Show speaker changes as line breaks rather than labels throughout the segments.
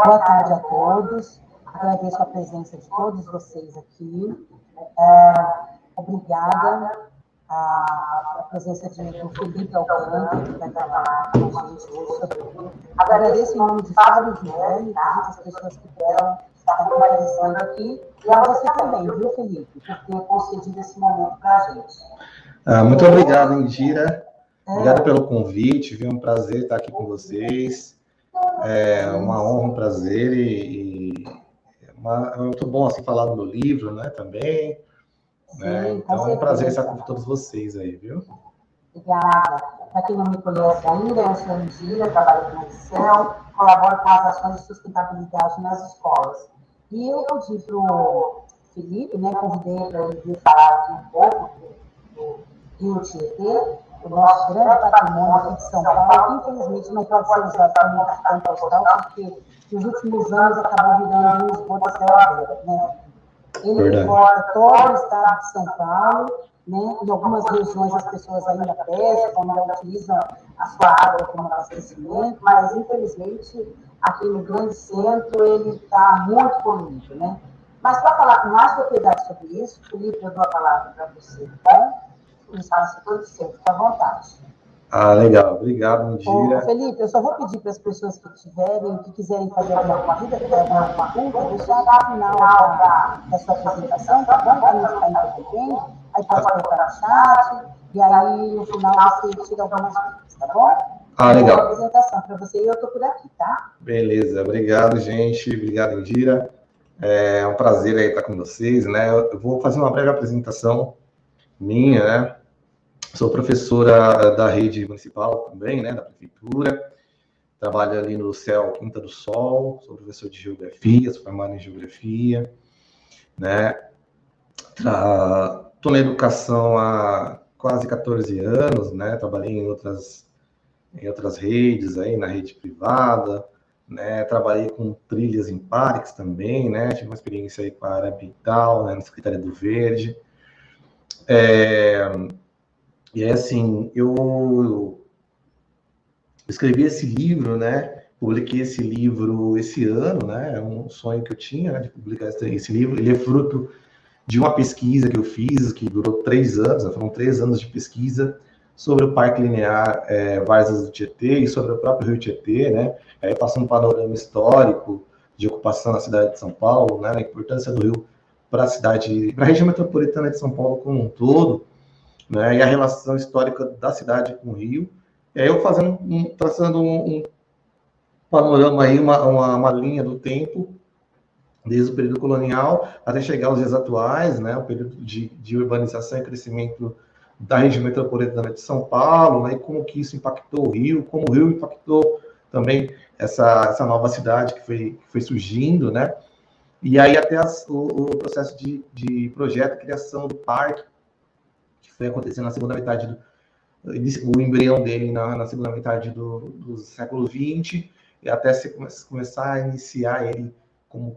Boa tarde a todos. Agradeço a presença de todos vocês aqui. Obrigada a presença do Felipe Alcântara, que vai falar com a gente hoje sobre o livro. Agradeço em nome de Fábio Giuliani, as pessoas que puderam estar comparecendo aqui, e a você também, viu, Felipe, por ter concedido esse momento para a gente.
Muito obrigado, Indira. Obrigado pelo convite, viu? Um prazer estar aqui com vocês. É uma honra, um prazer é muito bom assim falar do meu livro, né? Também.
Sim,
né? Então é um prazer estar com todos vocês aí, viu?
Obrigada. Para quem não me conhece ainda, eu sou Indira, trabalho com Excel, colaboro com as ações de sustentabilidade nas escolas. E eu pedi para o Felipe, né, convidei para ele vir falar aqui um pouco do Rio Tietê, o nosso grande patrimônio aqui de São Paulo, que infelizmente não pode ser usado como cartão postal, porque nos últimos anos acabou virando um esgoto a céu aberto, né? Ele corta todo o estado de São Paulo, né? Em algumas regiões as pessoas ainda pescam, ainda utilizam a sua água como abastecimento, mas infelizmente aqui no grande centro ele está muito poluído, né? Mas para falar com mais propriedade sobre isso, Felipe, eu dou a palavra para você, tá? O espaço todo seu, fica à vontade.
Legal. Obrigado, Indira.
Felipe, eu só vou pedir para as pessoas que quiserem fazer alguma dúvida, alguma pergunta, deixar até o final da sua apresentação, tá bom? Para não ficar interrompendo. Aí pode colocar no chat, e aí no final você tira algumas dúvidas, tá bom?
Legal.
Boa apresentação para você e eu estou por aqui, tá?
Beleza. Obrigado, gente. Obrigado, Indira. É um prazer aí estar com vocês, né? Eu vou fazer uma breve apresentação minha, né? Sou professora da rede municipal também, né, da prefeitura. Trabalho ali no CEL Quinta do Sol, sou professor de geografia, sou formado em geografia, né? Estou na educação há quase 14 anos, né? Trabalhei em outras redes aí, na rede privada, né? Trabalhei com trilhas em parques também, né? Tive uma experiência aí com a área ambiental, né, na Secretaria do Verde. E aí, assim, eu escrevi esse livro, né? Publiquei esse livro esse ano, né? É um sonho que eu tinha, né, de publicar esse livro. Ele é fruto de uma pesquisa que eu fiz, que durou 3 anos, né? Foram 3 anos de pesquisa sobre o Parque Linear Vargas do Tietê e sobre o próprio Rio Tietê, né? Aí passa um panorama histórico de ocupação na cidade de São Paulo, né? A importância do Rio para a região metropolitana de São Paulo como um todo, né, e a relação histórica da cidade com o Rio. E aí eu traçando um panorama aí, uma linha do tempo, desde o período colonial até chegar aos dias atuais, né, o período de urbanização e crescimento da região metropolitana de São Paulo, né, e como que isso impactou o Rio, como o Rio impactou também essa nova cidade que foi surgindo, né, e aí até o processo de projeto, criação do parque, foi acontecendo na segunda metade o embrião dele na segunda metade do século XX, e até se começar a iniciar ele como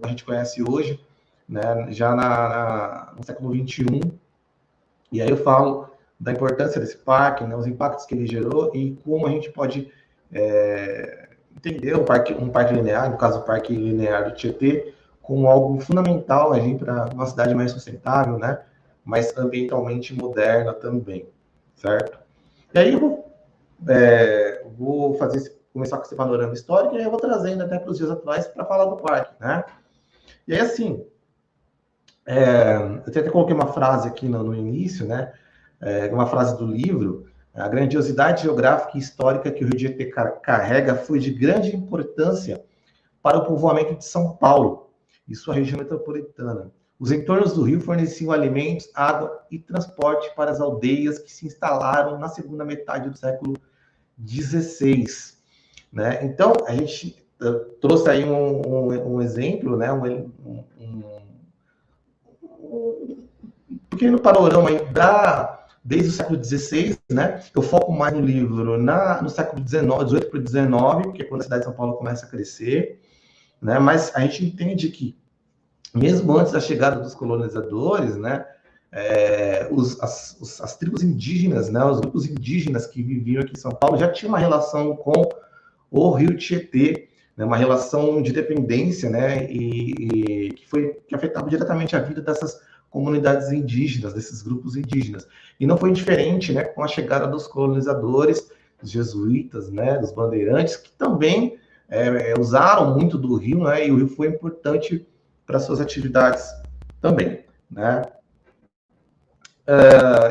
a gente conhece hoje, né, já no século XXI. E aí eu falo da importância desse parque, né, os impactos que ele gerou e como a gente pode entender um parque linear, no caso o Parque Linear do Tietê, como algo fundamental para uma cidade mais sustentável, né, mas ambientalmente moderna também, certo? E aí eu vou começar com esse panorama histórico e aí eu vou trazendo até para os dias atuais para falar do parque, né? E aí, assim, eu até coloquei uma frase aqui no início, né? Uma frase do livro: a grandiosidade geográfica e histórica que o Rio de Janeiro carrega foi de grande importância para o povoamento de São Paulo e sua região metropolitana. Os entornos do rio forneciam alimentos, água e transporte para as aldeias que se instalaram na segunda metade do século XVI, né? Então, a gente trouxe aí um exemplo, né? Um pequeno panorama aí desde o século XVI, né? Eu foco mais no livro no século XIX, 18 para 19, porque é quando a cidade de São Paulo começa a crescer, né? Mas a gente entende que mesmo antes da chegada dos colonizadores, né, as tribos indígenas, né, os grupos indígenas que viviam aqui em São Paulo já tinham uma relação com o Rio Tietê, né, uma relação de dependência, né, que afetava diretamente a vida dessas comunidades indígenas, desses grupos indígenas. E não foi diferente, né, com a chegada dos colonizadores, dos jesuítas, né, dos bandeirantes, que também usaram muito do rio, né, e o rio foi importante para suas atividades também, né.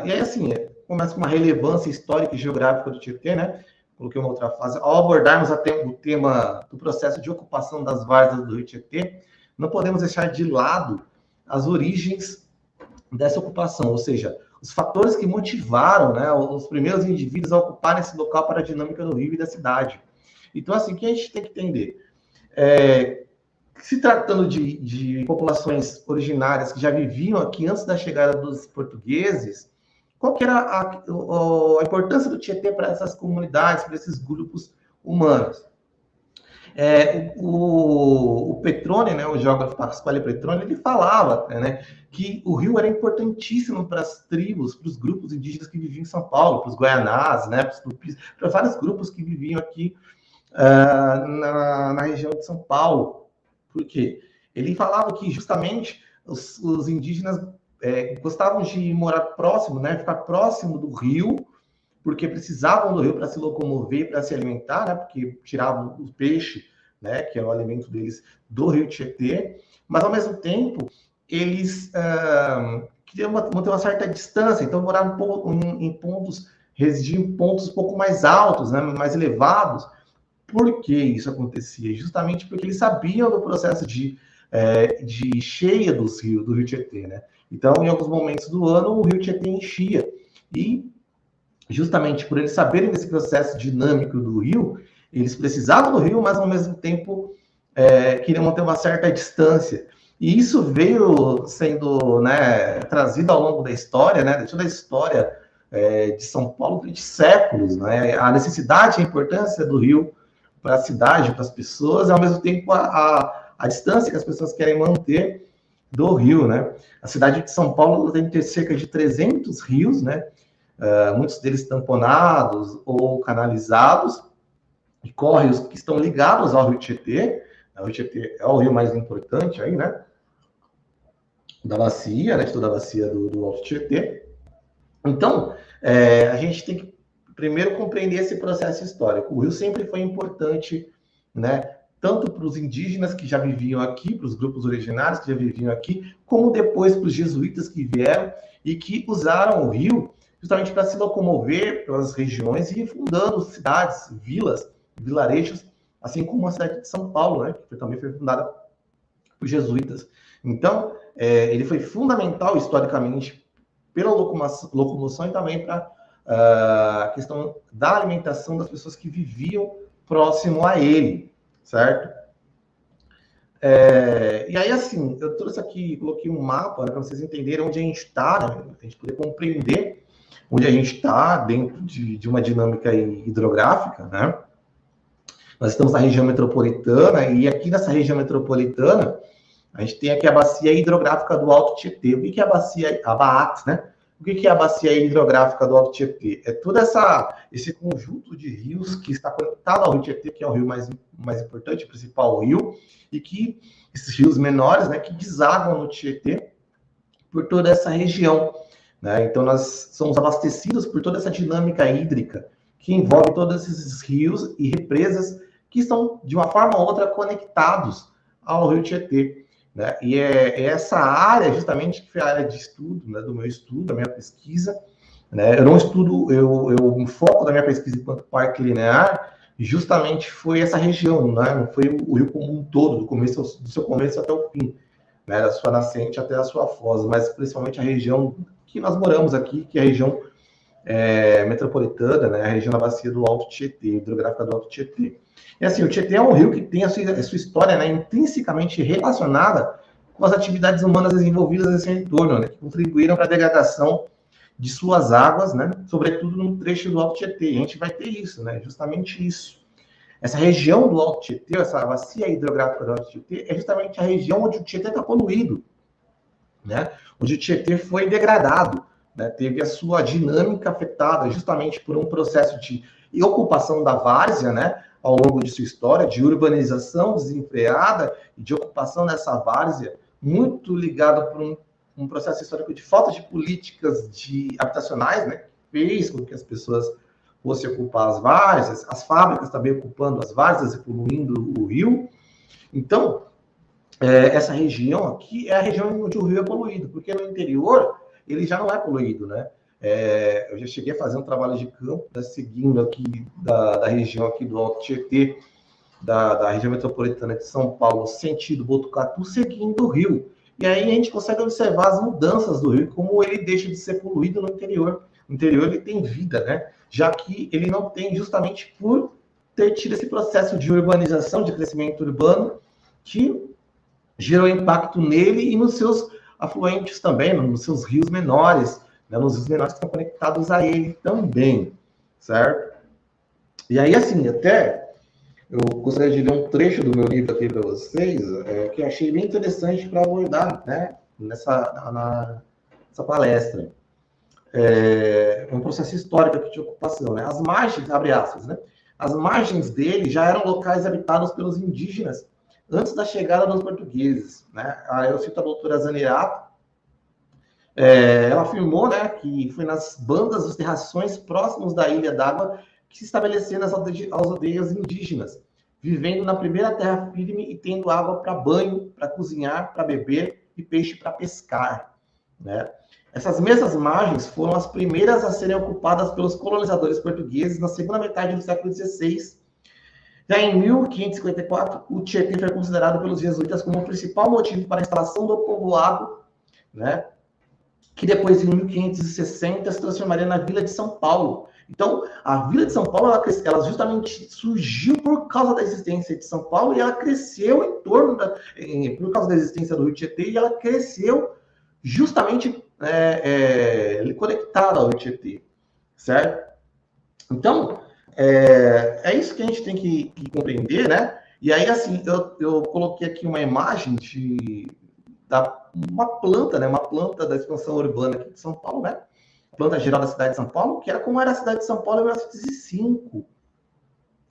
E aí, assim, começa com uma relevância histórica e geográfica do Tietê, né, coloquei uma outra fase. Ao abordarmos o tema do processo de ocupação das várzeas do rio Tietê, não podemos deixar de lado as origens dessa ocupação, ou seja, os fatores que motivaram, né, os primeiros indivíduos a ocuparem esse local para a dinâmica do rio e da cidade. Então, assim, o que a gente tem que entender? Se tratando de populações originárias que já viviam aqui antes da chegada dos portugueses, qual que era a importância do Tietê para essas comunidades, para esses grupos humanos? O Petrone, né, o geógrafo Pasquale Petrone, ele falava, né, que o rio era importantíssimo para as tribos, para os grupos indígenas que viviam em São Paulo, para os Guaianás, né, para vários grupos que viviam aqui na região de São Paulo. Por quê? Ele falava que justamente os indígenas gostavam de morar próximo, né, ficar próximo do rio, porque precisavam do rio para se locomover, para se alimentar, né, porque tiravam o peixe, né, que é o alimento deles, do rio Tietê, mas ao mesmo tempo eles queriam manter uma certa distância, então moravam em pontos, residiam em pontos um pouco mais altos, né, mais elevados. Por que isso acontecia? Justamente porque eles sabiam do processo de cheia do rio Tietê, né? Então, em alguns momentos do ano, o rio Tietê enchia. E, justamente por eles saberem desse processo dinâmico do rio, eles precisavam do rio, mas, ao mesmo tempo, queriam manter uma certa distância. E isso veio sendo, né, trazido ao longo da história, né, de toda a história de São Paulo durante séculos, né? A necessidade e a importância do rio para a cidade, para as pessoas, e, ao mesmo tempo, a distância que as pessoas querem manter do rio, né? A cidade de São Paulo tem que ter cerca de 300 rios, né? Muitos deles tamponados ou canalizados, e córregos que estão ligados ao rio Tietê. O rio Tietê é o rio mais importante aí, né? Da bacia, né? De toda a bacia do Alto Tietê. Então, a gente tem que primeiro compreender esse processo histórico. O rio sempre foi importante, né? Tanto para os indígenas que já viviam aqui, para os grupos originários que já viviam aqui, como depois para os jesuítas que vieram e que usaram o rio justamente para se locomover pelas regiões e ir fundando cidades, vilas, vilarejos, assim como a cidade de São Paulo, né, que também foi fundada por jesuítas. Então, ele foi fundamental historicamente pela locomoção e também para a questão da alimentação das pessoas que viviam próximo a ele, certo? E aí, assim, eu trouxe aqui, coloquei um mapa, né, para vocês entenderem onde a gente está, né, para a gente poder compreender onde a gente está dentro de uma dinâmica hidrográfica, né? Nós estamos na região metropolitana, e aqui nessa região metropolitana, a gente tem aqui a bacia hidrográfica do Alto Tietê. O que é a bacia, a BAAT, né? O que é a bacia hidrográfica do Alto Tietê? É todo esse conjunto de rios que está conectado ao rio Tietê, que é o rio mais importante, o principal rio, e que esses rios menores, né, que desagam no Tietê por toda essa região, né? Então, nós somos abastecidos por toda essa dinâmica hídrica que envolve todos esses rios e represas que estão, de uma forma ou outra, conectados ao rio Tietê, né? E essa área, justamente, que foi a área de estudo, né, do meu estudo, da minha pesquisa, né? Eu não estudo, o foco da minha pesquisa enquanto parque linear, justamente foi essa região, né? Não foi o rio como um todo, do seu começo até o fim, né? Da sua nascente até a sua foz, mas principalmente a região que nós moramos aqui, que é a região metropolitana, né? A região da bacia do Alto Tietê, hidrográfica do Alto Tietê. E assim, o Tietê é um rio que tem a sua história, né, intrinsecamente relacionada com as atividades humanas desenvolvidas nesse entorno, né, que contribuíram para a degradação de suas águas, né, sobretudo no trecho do Alto Tietê. E a gente vai ter isso, né, justamente isso. Essa região do Alto Tietê, essa bacia hidrográfica do Alto Tietê, é justamente a região onde o Tietê está poluído, né, onde o Tietê foi degradado, né, teve a sua dinâmica afetada justamente por um processo de ocupação da várzea, né? ao longo de sua história, de urbanização desenfreada e de ocupação dessa várzea, muito ligada por um processo histórico de falta de políticas habitacionais, né, que fez com que as pessoas fossem ocupar as várzeas, as fábricas também ocupando as várzeas e poluindo o rio. Então, essa região aqui é a região onde o rio é poluído, porque no interior ele já não é poluído, né? Eu já cheguei a fazer um trabalho de campo, né, seguindo aqui da região aqui do Alto Tietê, da região metropolitana de São Paulo, sentido Botucatu, seguindo o rio. E aí a gente consegue observar as mudanças do rio, como ele deixa de ser poluído no interior. No interior ele tem vida, né? Já que ele não tem, justamente por ter tido esse processo de urbanização, de crescimento urbano, que gerou impacto nele e nos seus afluentes também, nos seus rios menores, né? Nos rios menores que estão conectados a ele também, certo? E aí, assim, até eu gostaria de ler um trecho do meu livro aqui para vocês, que eu achei bem interessante para abordar, né, nessa palestra. Um processo histórico aqui de ocupação, né? As margens, abre aspas, né? As margens dele já eram locais habitados pelos indígenas antes da chegada dos portugueses, né? Eu cito a doutora Zanerato. Ela afirmou, né, que foi nas bandas dos terrações próximos da Ilha d'Água que se estabeleceram as aldeias indígenas, vivendo na primeira terra firme e tendo água para banho, para cozinhar, para beber e peixe para pescar, né? Essas mesmas margens foram as primeiras a serem ocupadas pelos colonizadores portugueses na segunda metade do século XVI. Já em 1554, o Tietê foi considerado pelos jesuítas como o principal motivo para a instalação do povoado, né, que depois, em 1560, se transformaria na Vila de São Paulo. Então, a Vila de São Paulo, ela justamente surgiu por causa da existência de São Paulo, e ela cresceu em torno por causa da existência do Rio Tietê, e ela cresceu justamente conectada ao Rio Tietê, certo? Então, é isso que a gente tem que compreender, né? E aí, assim, eu coloquei aqui uma imagem uma planta, né? Uma planta da expansão urbana aqui de São Paulo, né? Planta geral da cidade de São Paulo, que era como era a cidade de São Paulo em 1905,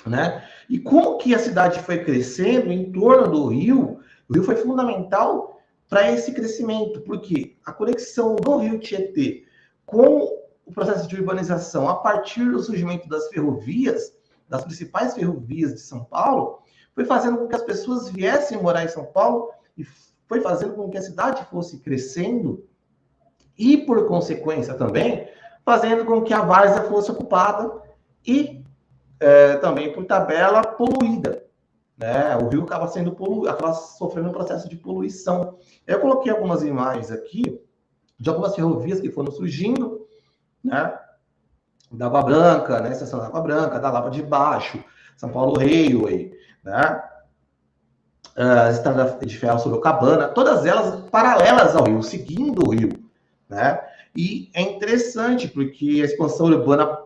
né? E como que a cidade foi crescendo em torno do rio, o rio foi fundamental para esse crescimento, porque a conexão do rio Tietê com o processo de urbanização a partir do surgimento das ferrovias, das principais ferrovias de São Paulo, foi fazendo com que as pessoas viessem morar em São Paulo e foi fazendo com que a cidade fosse crescendo e, por consequência também, fazendo com que a várzea fosse ocupada e também, por tabela, poluída, né? O rio acaba sendo poluído, acaba sofrendo um processo de poluição. Eu coloquei algumas imagens aqui de algumas ferrovias que foram surgindo, né? Da Água Branca, né? Estação da Água Branca, da Lapa de Baixo, São Paulo Railway, né? A Estrada de Ferro Sorocabana, todas elas paralelas ao rio, seguindo o rio, né? E é interessante porque a expansão urbana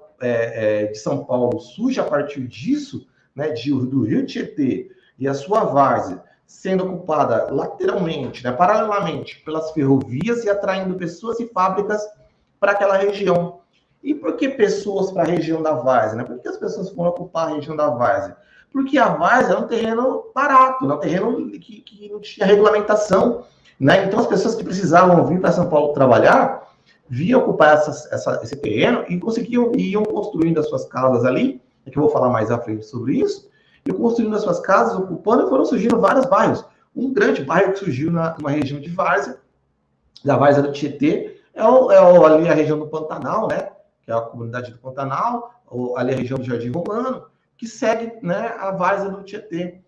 de São Paulo surge a partir disso, né? Do rio Tietê e a sua várzea sendo ocupada lateralmente, né? Paralelamente pelas ferrovias e atraindo pessoas e fábricas para aquela região. E por que pessoas para a região da várzea, né? Por que as pessoas foram ocupar a região da várzea? Porque a várzea é um terreno barato, um terreno que não tinha regulamentação, né? Então, as pessoas que precisavam vir para São Paulo trabalhar, vinham ocupar esse terreno e iam construindo as suas casas ali, que eu vou falar mais à frente sobre isso, iam construindo as suas casas, ocupando, e foram surgindo vários bairros. Um grande bairro que surgiu numa região de várzea, da várzea do Tietê, ali a região do Pantanal, né? Que é a comunidade do Pantanal, ou ali a região do Jardim Romano, que segue, né, a várzea do Tietê.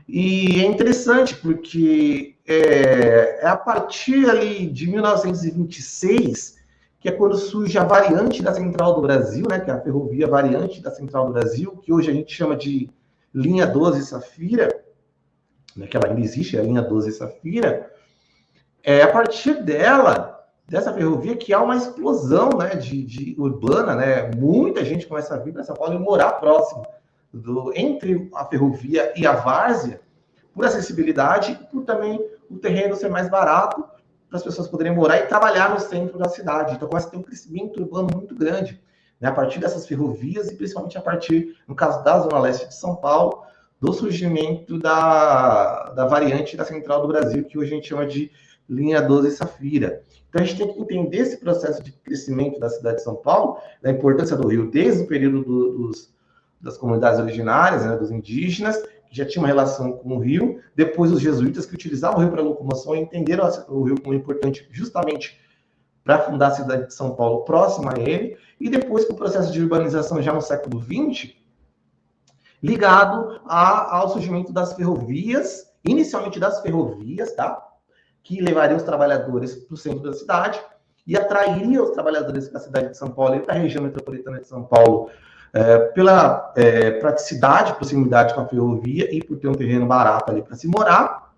E é interessante porque é a partir ali de 1926 que é quando surge a variante da Central do Brasil, né, que é a ferrovia variante da Central do Brasil, que hoje a gente chama de linha 12 Safira, né, que ela ainda existe, é a linha 12 Safira. A partir dessa ferrovia, que há uma explosão, né, de urbana, né, muita gente começa a vir para São Paulo e morar próximo entre a ferrovia e a várzea, por acessibilidade e por também o terreno ser mais barato, para as pessoas poderem morar e trabalhar no centro da cidade. Então começa a ter um crescimento urbano muito grande, né, a partir dessas ferrovias e principalmente a partir, no caso da Zona Leste de São Paulo, do surgimento da variante da Central do Brasil, que hoje a gente chama de linha 12 Safira. Então, a gente tem que entender esse processo de crescimento da cidade de São Paulo, da importância do rio, desde o período das comunidades originárias, né, dos indígenas, que já tinha uma relação com o rio, depois os jesuítas que utilizavam o rio para locomoção e entenderam o rio como importante justamente para fundar a cidade de São Paulo próxima a ele, e depois com o processo de urbanização já no século XX, ligado ao surgimento das ferrovias, inicialmente das ferrovias, tá? Que levariam os trabalhadores para o centro da cidade e atrairiam os trabalhadores para a cidade de São Paulo e para a região metropolitana de São Paulo, pela praticidade, proximidade com a ferrovia e por ter um terreno barato ali para se morar,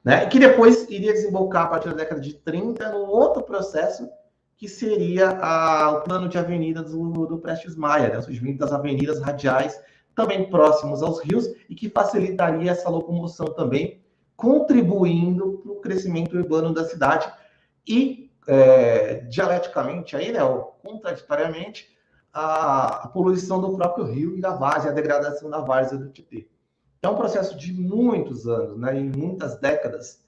né? Que depois iria desembocar a partir da década de 30 num outro processo que seria o plano de avenidas do Prestes Maia, né? O surgimento das avenidas radiais também próximos aos rios e que facilitaria essa locomoção também, contribuindo para o crescimento urbano da cidade e, dialeticamente, aí, né, contraditoriamente, a poluição do próprio rio e da várzea, a degradação da várzea do Tietê. É um processo de muitos anos, né, em muitas décadas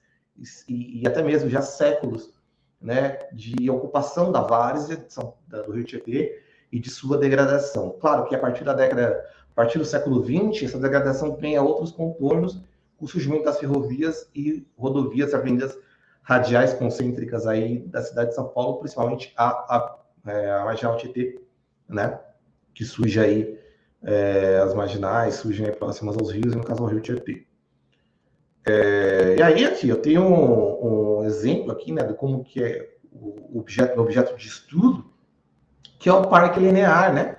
e até mesmo já séculos, né, de ocupação da várzea do rio Tietê e de sua degradação. Claro que a partir do século XX, essa degradação ganha outros contornos, com o surgimento das ferrovias e rodovias, avenidas radiais concêntricas aí da cidade de São Paulo, principalmente a marginal Tietê, né? Que surge aí, as marginais surgem aí próximas aos rios, e no caso ao rio Tietê. E aí, aqui, eu tenho um exemplo aqui, né, de como que é o objeto de estudo, que é o Parque Linear, né?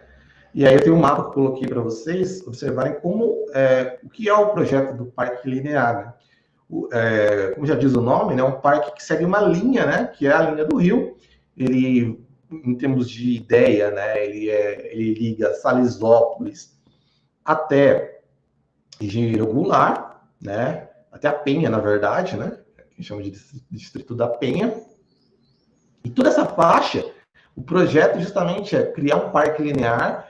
E aí eu tenho um mapa que eu coloquei para vocês observarem o que é o projeto do Parque Linear, né? Como já diz o nome, né, é um parque que segue uma linha, né, que é a linha do rio. Ele, em termos de ideia, né, ele liga Salesópolis até Engenheiro Goulart, né, até a Penha, na verdade, né, que a gente chama de Distrito da Penha. E toda essa faixa, o projeto justamente é criar um parque linear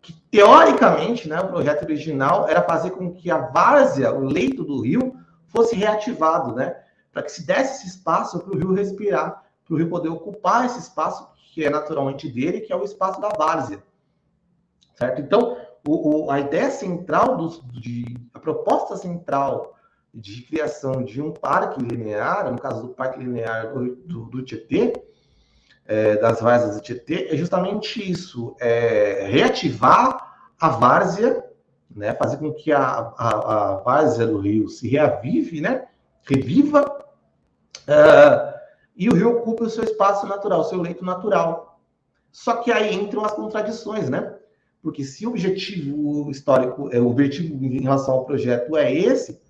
que, teoricamente, né, o projeto original era fazer com que a várzea, o leito do rio, fosse reativado, né, para que se desse esse espaço para o rio respirar, para o rio poder ocupar esse espaço que é naturalmente dele, que é o espaço da várzea, certo? Então, a ideia central, a proposta central de criação de um parque linear, no caso do Parque Linear do Tietê, das várzeas do Tietê, é justamente isso, reativar a várzea, né, fazer com que a várzea do rio se reavive, né, reviva, e o rio ocupe o seu espaço natural, o seu leito natural. Só que aí entram as contradições, né? Porque se o objetivo histórico, o objetivo em relação ao projeto é esse,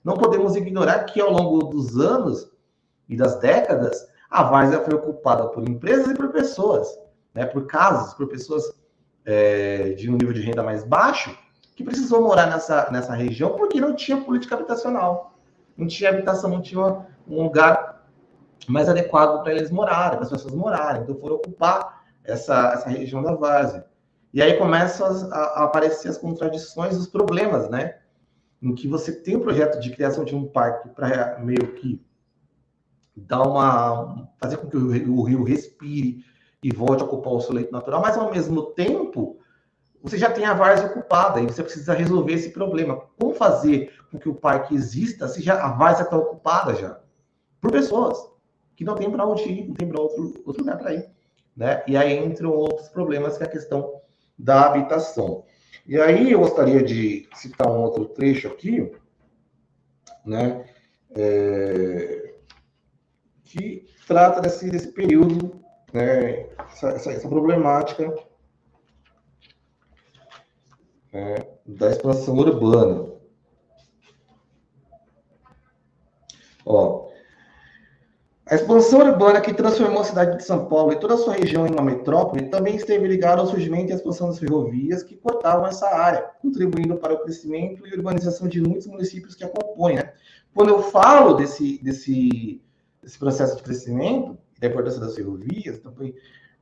não podemos ignorar que ao longo dos anos e das décadas, a várzea foi ocupada por empresas e por pessoas, né? Por casas, por pessoas de um nível de renda mais baixo, que precisou morar nessa região porque não tinha política habitacional. Não tinha habitação, não tinha um lugar mais adequado para eles morarem, para as pessoas morarem. Então foram ocupar essa região da várzea. E aí começam a aparecer as contradições, os problemas, né? Em que você tem um projeto de criação de um parque para meio que fazer com que o rio respire e volte a ocupar o seu leito natural, mas ao mesmo tempo você já tem a várzea ocupada e você precisa resolver esse problema. Como fazer com que o parque exista se a várzea está ocupada já por pessoas que não tem para onde ir, não tem para outro lugar para ir, né? E aí entram outros problemas, que é a questão da habitação. E aí eu gostaria de citar um outro trecho aqui, né? Que trata desse período, né? Essa problemática da expansão urbana. A expansão urbana que transformou a cidade de São Paulo e toda a sua região em uma metrópole também esteve ligada ao surgimento e à expansão das ferrovias que cortavam essa área, contribuindo para o crescimento e urbanização de muitos municípios que a compõem, né? Quando eu falo desse processo de crescimento, da importância das ferrovias, também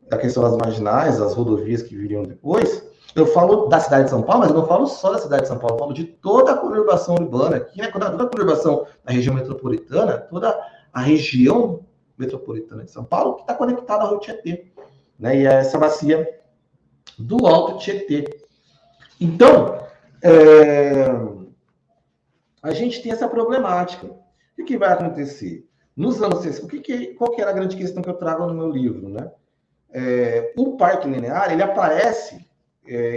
da questão das marginais, das rodovias que viriam depois, eu falo da cidade de São Paulo, mas eu não falo só da cidade de São Paulo, eu falo de toda a conurbação urbana aqui, né? Toda a conurbação da região metropolitana, toda a região metropolitana de São Paulo, que está conectada ao Rio Tietê, né? E a essa bacia do Alto Tietê. Então, a gente tem essa problemática. O que vai acontecer? Nos anos 60, qual que era a grande questão que eu trago no meu livro, né? O parque linear, ele aparece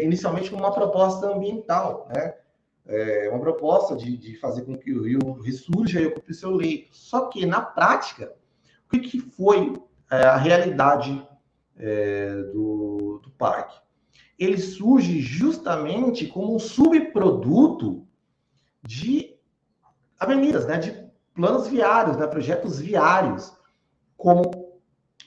inicialmente como uma proposta ambiental, né? Uma proposta de fazer com que o rio ressurja e ocupe o seu leito. Só que, na prática, o que foi a realidade do parque? Ele surge justamente como um subproduto de avenidas, né? De planos viários, né? Projetos viários, como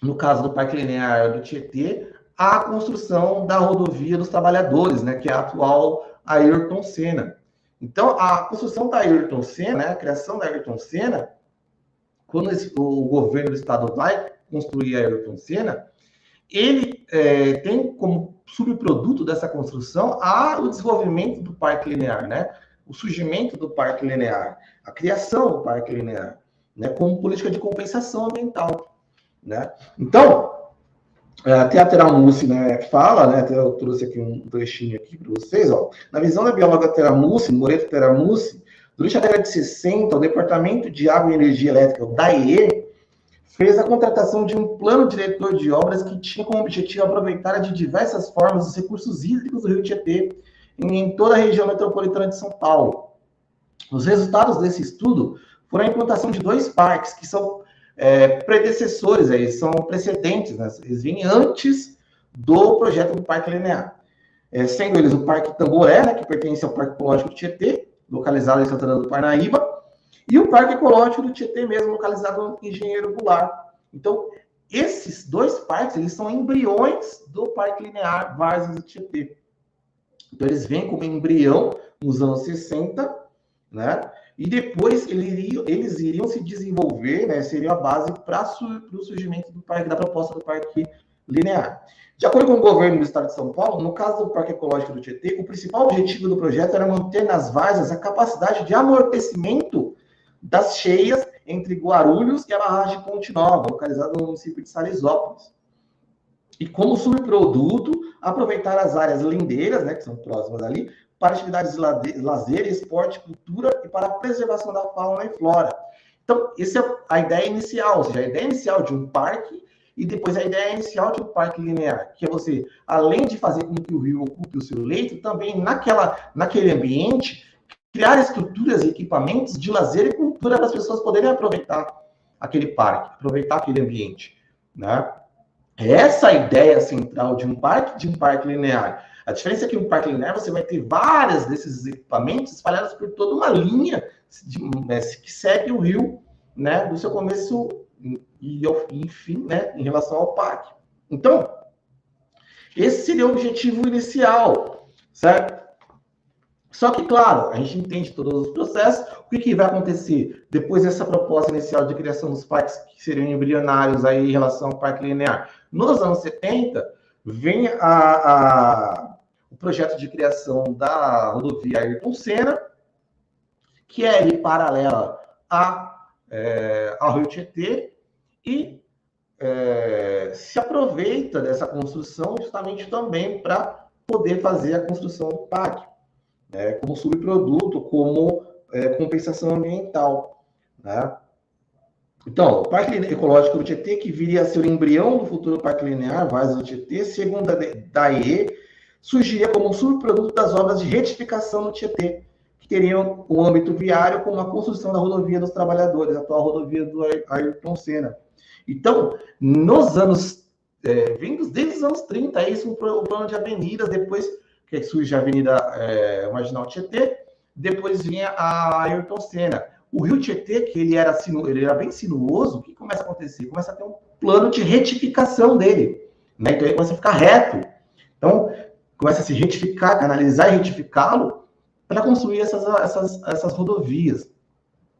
no caso do Parque Linear do Tietê, a construção da rodovia dos trabalhadores, né, que é a atual Ayrton Senna. Então, a construção da Ayrton Senna, né, a criação da Ayrton Senna, quando o governo do estado vai construir a Ayrton Senna, ele tem como subproduto dessa construção o desenvolvimento do Parque Linear, né, o surgimento do Parque Linear, a criação do Parque Linear, né, como política de compensação ambiental. Né? Então, até a Teramussi, né, fala, né, até eu trouxe aqui um trechinho aqui para vocês, ó, na visão da bióloga Teramussi, Moreto Teramussi, durante a década de 60, o Departamento de Água e Energia Elétrica, o DAEE, fez a contratação de um plano diretor de obras que tinha como objetivo aproveitar de diversas formas os recursos hídricos do Rio Tietê em toda a região metropolitana de São Paulo. Os resultados desse estudo foram a implantação de 2 parques, que são predecessores, eles são precedentes, né? Eles vêm antes do projeto do Parque Linear. Sendo eles o Parque Tamboré, né, que pertence ao Parque Ecológico do Tietê, localizado em Santana do Parnaíba, e o Parque Ecológico do Tietê mesmo, localizado no Engenheiro Goulart. Então, esses 2 parques, eles são embriões do Parque Linear Várzea do Tietê. Então, eles vêm como embrião nos anos 60, né? E depois eles iriam se desenvolver, né? Seria a base para o surgimento do parque, da proposta do Parque Linear. De acordo com o governo do estado de São Paulo, no caso do Parque Ecológico do Tietê, o principal objetivo do projeto era manter nas várzeas a capacidade de amortecimento das cheias entre Guarulhos e a barragem Ponte Nova, localizada no município de Salesópolis. E como subproduto, aproveitar as áreas lindeiras, né, que são próximas ali, para atividades de lazer, esporte, cultura e para a preservação da fauna e flora. Então, essa é a ideia inicial, ou seja, a ideia inicial de um parque e depois a ideia inicial de um parque linear, que é você, além de fazer com que o rio ocupe o seu leito, também naquele ambiente, criar estruturas e equipamentos de lazer e cultura para as pessoas poderem aproveitar aquele parque, aproveitar aquele ambiente, né? Essa é a ideia central de um parque linear. A diferença é que no parque linear você vai ter vários desses equipamentos espalhados por toda uma linha que segue o rio, né, do seu começo e ao fim, né, em relação ao parque. Então, esse seria o objetivo inicial, certo? Só que, claro, a gente entende todos os processos. O que vai acontecer depois dessa proposta inicial de criação dos parques que seriam embrionários aí em relação ao parque linear? Nos anos 70, vem o projeto de criação da rodovia Ayrton Senna, que é ali paralela ao Rio Tietê, e se aproveita dessa construção justamente também para poder fazer a construção do parque, como subproduto, como compensação ambiental, né? Então, o Parque Ecológico do Tietê, que viria a ser o embrião do futuro Parque Linear Várzea do Tietê, segundo a DAEE, surgiria como um subproduto das obras de retificação no Tietê, que teriam o âmbito viário como a construção da rodovia dos trabalhadores, a atual rodovia do Ayrton Senna. Então, nos anos, desde os anos 30, isso o plano de avenidas, depois que surge a Avenida Marginal Tietê, depois vinha a Ayrton Senna. O Rio Tietê, que ele era bem sinuoso, o que começa a acontecer? Começa a ter um plano de retificação dele, né? Então ele começa a ficar reto. Então, começa a se retificar, canalizar e retificá-lo para construir essas rodovias.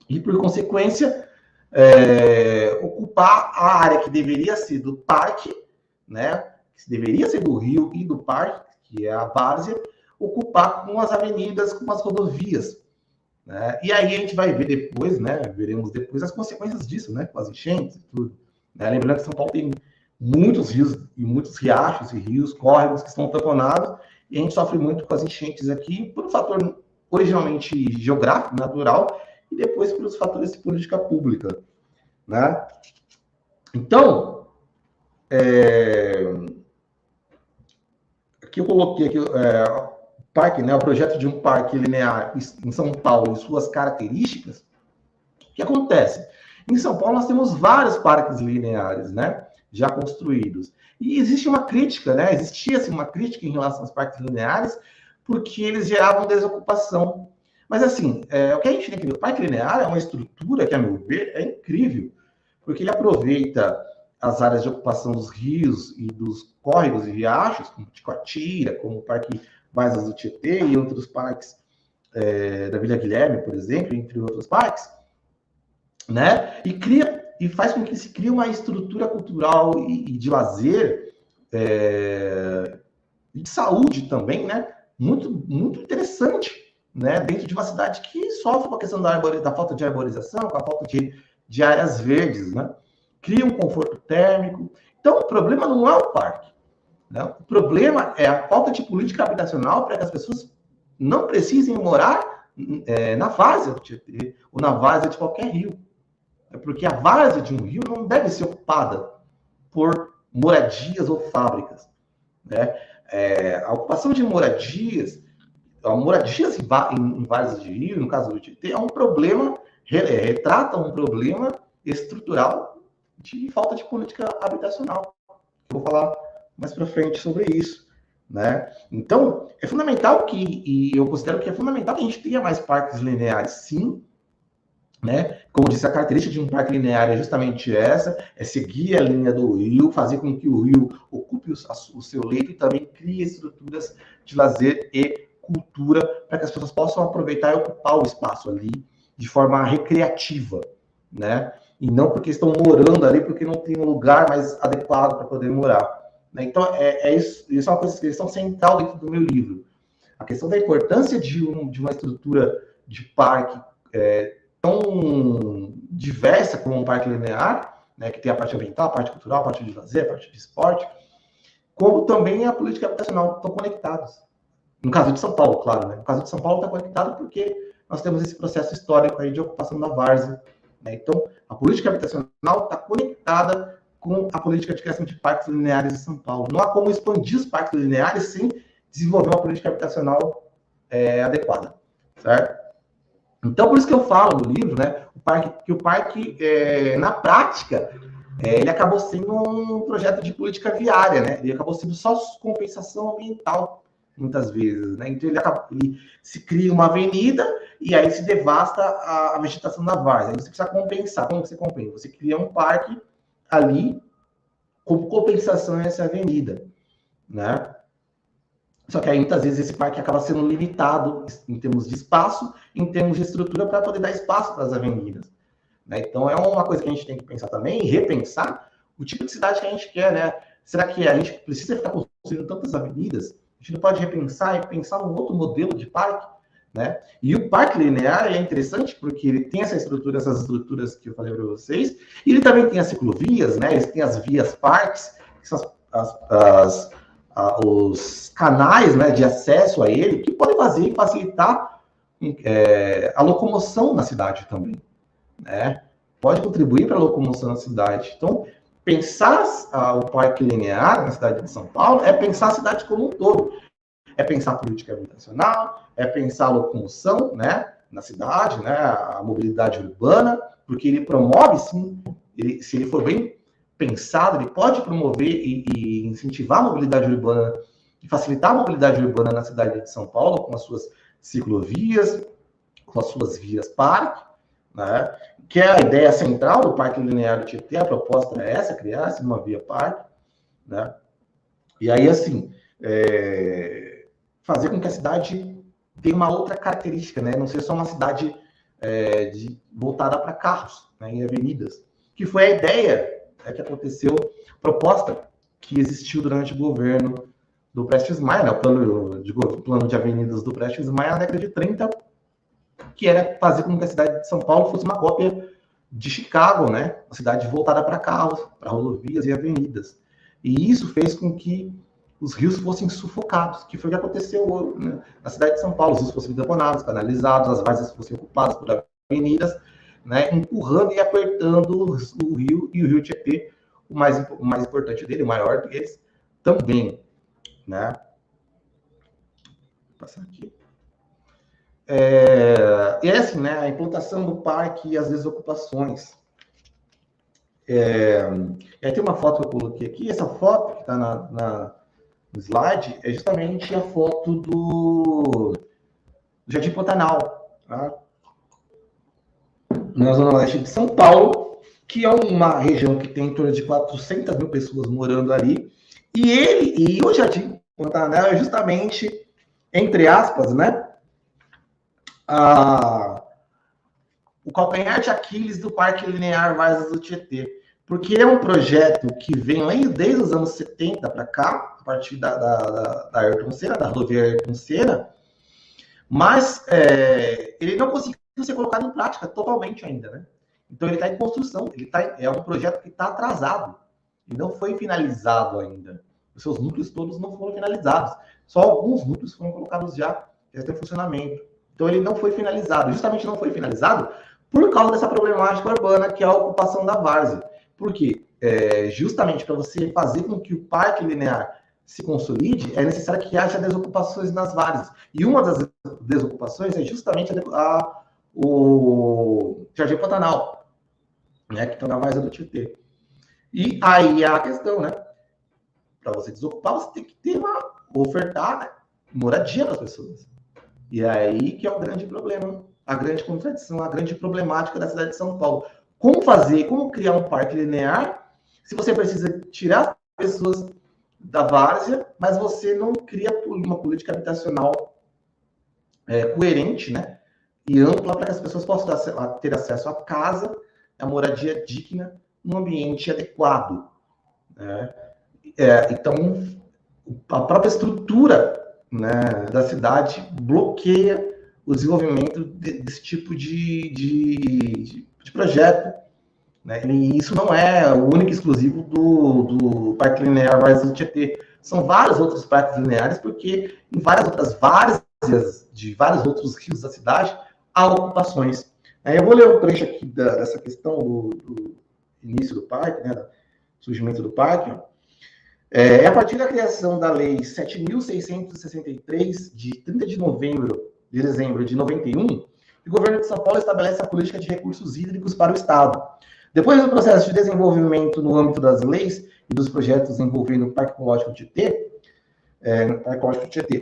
E, por consequência, ocupar a área que deveria ser do parque, né, que deveria ser do rio e do parque, que é a várzea, ocupar com as avenidas, com as rodovias, né? E aí a gente vai ver depois, né, veremos depois as consequências disso, né, com as enchentes e tudo, né? Lembrando que São Paulo tem muitos rios e muitos riachos e rios, córregos que estão tamponados, e a gente sofre muito com as enchentes aqui por um fator originalmente geográfico, natural, e depois pelos fatores de política pública, né? Então, aqui eu coloquei aqui, parque, né, o projeto de um parque linear em São Paulo e suas características. O que acontece? Em São Paulo nós temos vários parques lineares, né, já construídos. E existe uma crítica, né, existia assim, uma crítica em relação aos parques lineares, porque eles geravam desocupação. Mas assim, o que a gente tem que ver, o parque linear é uma estrutura que, a meu ver, é incrível, porque ele aproveita as áreas de ocupação dos rios e dos córregos e riachos, como Ticoatira, como o Parque Vargas do Tietê e outros parques da Vila Guilherme, por exemplo, entre outros parques, né? E faz com que se crie uma estrutura cultural e de lazer e de saúde também, né? Muito, muito interessante, né? Dentro de uma cidade que sofre com a questão da falta de arborização, com a falta de áreas verdes, né? Cria um conforto térmico. Então, o problema não é o parque, né? O problema é a falta de política habitacional para que as pessoas não precisem morar na várzea do Tietê ou na várzea de qualquer rio. Porque a várzea de um rio não deve ser ocupada por moradias ou fábricas, né? A ocupação de moradias em várzeas de rio, no caso do Tietê, é um problema, retrata um problema estrutural de falta de política habitacional. Eu vou falar mais para frente sobre isso, né? Então, é fundamental e eu considero que é fundamental que a gente tenha mais parques lineares, sim, né? Como disse, a característica de um parque linear é justamente essa, é seguir a linha do rio, fazer com que o rio ocupe o seu leito e também crie estruturas de lazer e cultura para que as pessoas possam aproveitar e ocupar o espaço ali de forma recreativa, né? E não porque estão morando ali, porque não tem um lugar mais adequado para poder morar, né? Então, isso é uma questão central dentro do meu livro. A questão da importância de uma estrutura de parque tão diversa como um parque linear, né, que tem a parte ambiental, a parte cultural, a parte de lazer, a parte de esporte, como também a política habitacional, estão conectados. No caso de São Paulo, claro, né? No caso de São Paulo está conectado porque nós temos esse processo histórico aí de ocupação da várzea, né? Então, a política habitacional está conectada com a política de criação de parques lineares em São Paulo. Não há como expandir os parques lineares sem desenvolver uma política habitacional adequada, certo? Então, por isso que eu falo no livro, né, que o parque, na prática, ele acabou sendo um projeto de política viária, né? Ele acabou sendo só compensação ambiental, muitas vezes, né? Então, ele se cria uma avenida e aí se devasta a vegetação da várzea. Aí você precisa compensar. Como você compensa? Você cria um parque ali como compensação a essa avenida, né? Só que aí, muitas vezes, esse parque acaba sendo limitado em termos de espaço, em termos de estrutura, para poder dar espaço para as avenidas, né? Então, é uma coisa que a gente tem que pensar também, e repensar o tipo de cidade que a gente quer, né? Será que a gente precisa ficar construindo tantas avenidas? A gente não pode repensar e pensar num outro modelo de parque, né? E o parque linear é interessante porque ele tem essas estruturas que eu falei para vocês, e ele também tem as ciclovias, né? Ele tem as vias parques, que são os canais, né, de acesso a ele, que podem fazer e facilitar a locomoção na cidade também, né? Pode contribuir para a locomoção na cidade. Então, pensar o parque linear na cidade de São Paulo é pensar a cidade como um todo. É pensar a política habitacional, é pensar a locomoção, né, na cidade, né, a mobilidade urbana, porque ele promove, sim, se ele for bem pensado, ele pode promover e incentivar a mobilidade urbana e facilitar a mobilidade urbana na cidade de São Paulo com as suas ciclovias, com as suas vias parque, né? Que é a ideia central do Parque Linear do Tietê. A proposta é essa, criar uma via parque, né? E aí, assim, fazer com que a cidade tenha uma outra característica, né? Não ser só uma cidade voltada para carros, né? Em avenidas, que foi a ideia que aconteceu, proposta que existiu durante o governo do Prestes Maia, né, o plano de avenidas do Prestes Maia na década de 30, que era fazer com que a cidade de São Paulo fosse uma cópia de Chicago, né, uma cidade voltada para carros, para rodovias e avenidas. E isso fez com que os rios fossem sufocados, que foi o que aconteceu, né, na cidade de São Paulo. Os rios fossem deponados, canalizados, as várzeas fossem ocupadas por avenidas, né, empurrando e apertando o rio, e o rio Tietê, o mais importante dele, o maior deles, também. Né? Vou passar aqui. E assim, né, a implantação do parque e as desocupações. Tem uma foto que eu coloquei aqui. Essa foto que está no slide é justamente a foto do Jardim Pantanal, tá? Na zona leste de São Paulo, que é uma região que tem em torno de 400 mil pessoas morando ali. E o Jardim Pantanal é justamente, entre aspas, né, o calcanhar de Aquiles do Parque Linear Várzeas do Tietê. Porque ele é um projeto que vem desde os anos 70 para cá, a partir da Ayrton Senna, da rodovia Ayrton Senna, mas ele não conseguiu ser colocado em prática totalmente ainda, né? Então ele está em construção, é um projeto que está atrasado, e não foi finalizado ainda. Os seus núcleos todos não foram finalizados. Só alguns núcleos foram colocados já em funcionamento. Então ele não foi finalizado. Justamente não foi finalizado por causa dessa problemática urbana, que é a ocupação da várzea. Por quê? Justamente para você fazer com que o parque linear se consolide, é necessário que haja desocupações nas várzeas. E uma das desocupações é justamente o Jardim Pantanal, né, que está na várzea do Tietê. E aí a questão, né? Para você desocupar, você tem que ofertar, né, moradia para as pessoas. E é aí que é o grande problema, a grande contradição, a grande problemática da cidade de São Paulo. Como criar um parque linear se você precisa tirar as pessoas da várzea, mas você não cria uma política habitacional coerente, né, e ampla para que as pessoas possam ter acesso à casa, à moradia digna, num ambiente adequado, né? Então, a própria estrutura, né, da cidade bloqueia o desenvolvimento desse tipo de projeto, né? E isso não é o único exclusivo do Parque Linear Várzeas do Tietê. São vários outros parques lineares, porque em várias outras várzeas de vários outros rios da cidade há ocupações. Eu vou ler um trecho aqui dessa questão do início do parque, né, do surgimento do parque. A partir da criação da Lei 7.663, de 30 de dezembro de 91, o governo de São Paulo estabelece a política de recursos hídricos para o Estado. Depois do processo de desenvolvimento no âmbito das leis e dos projetos envolvendo o Parque Ecológico Tietê,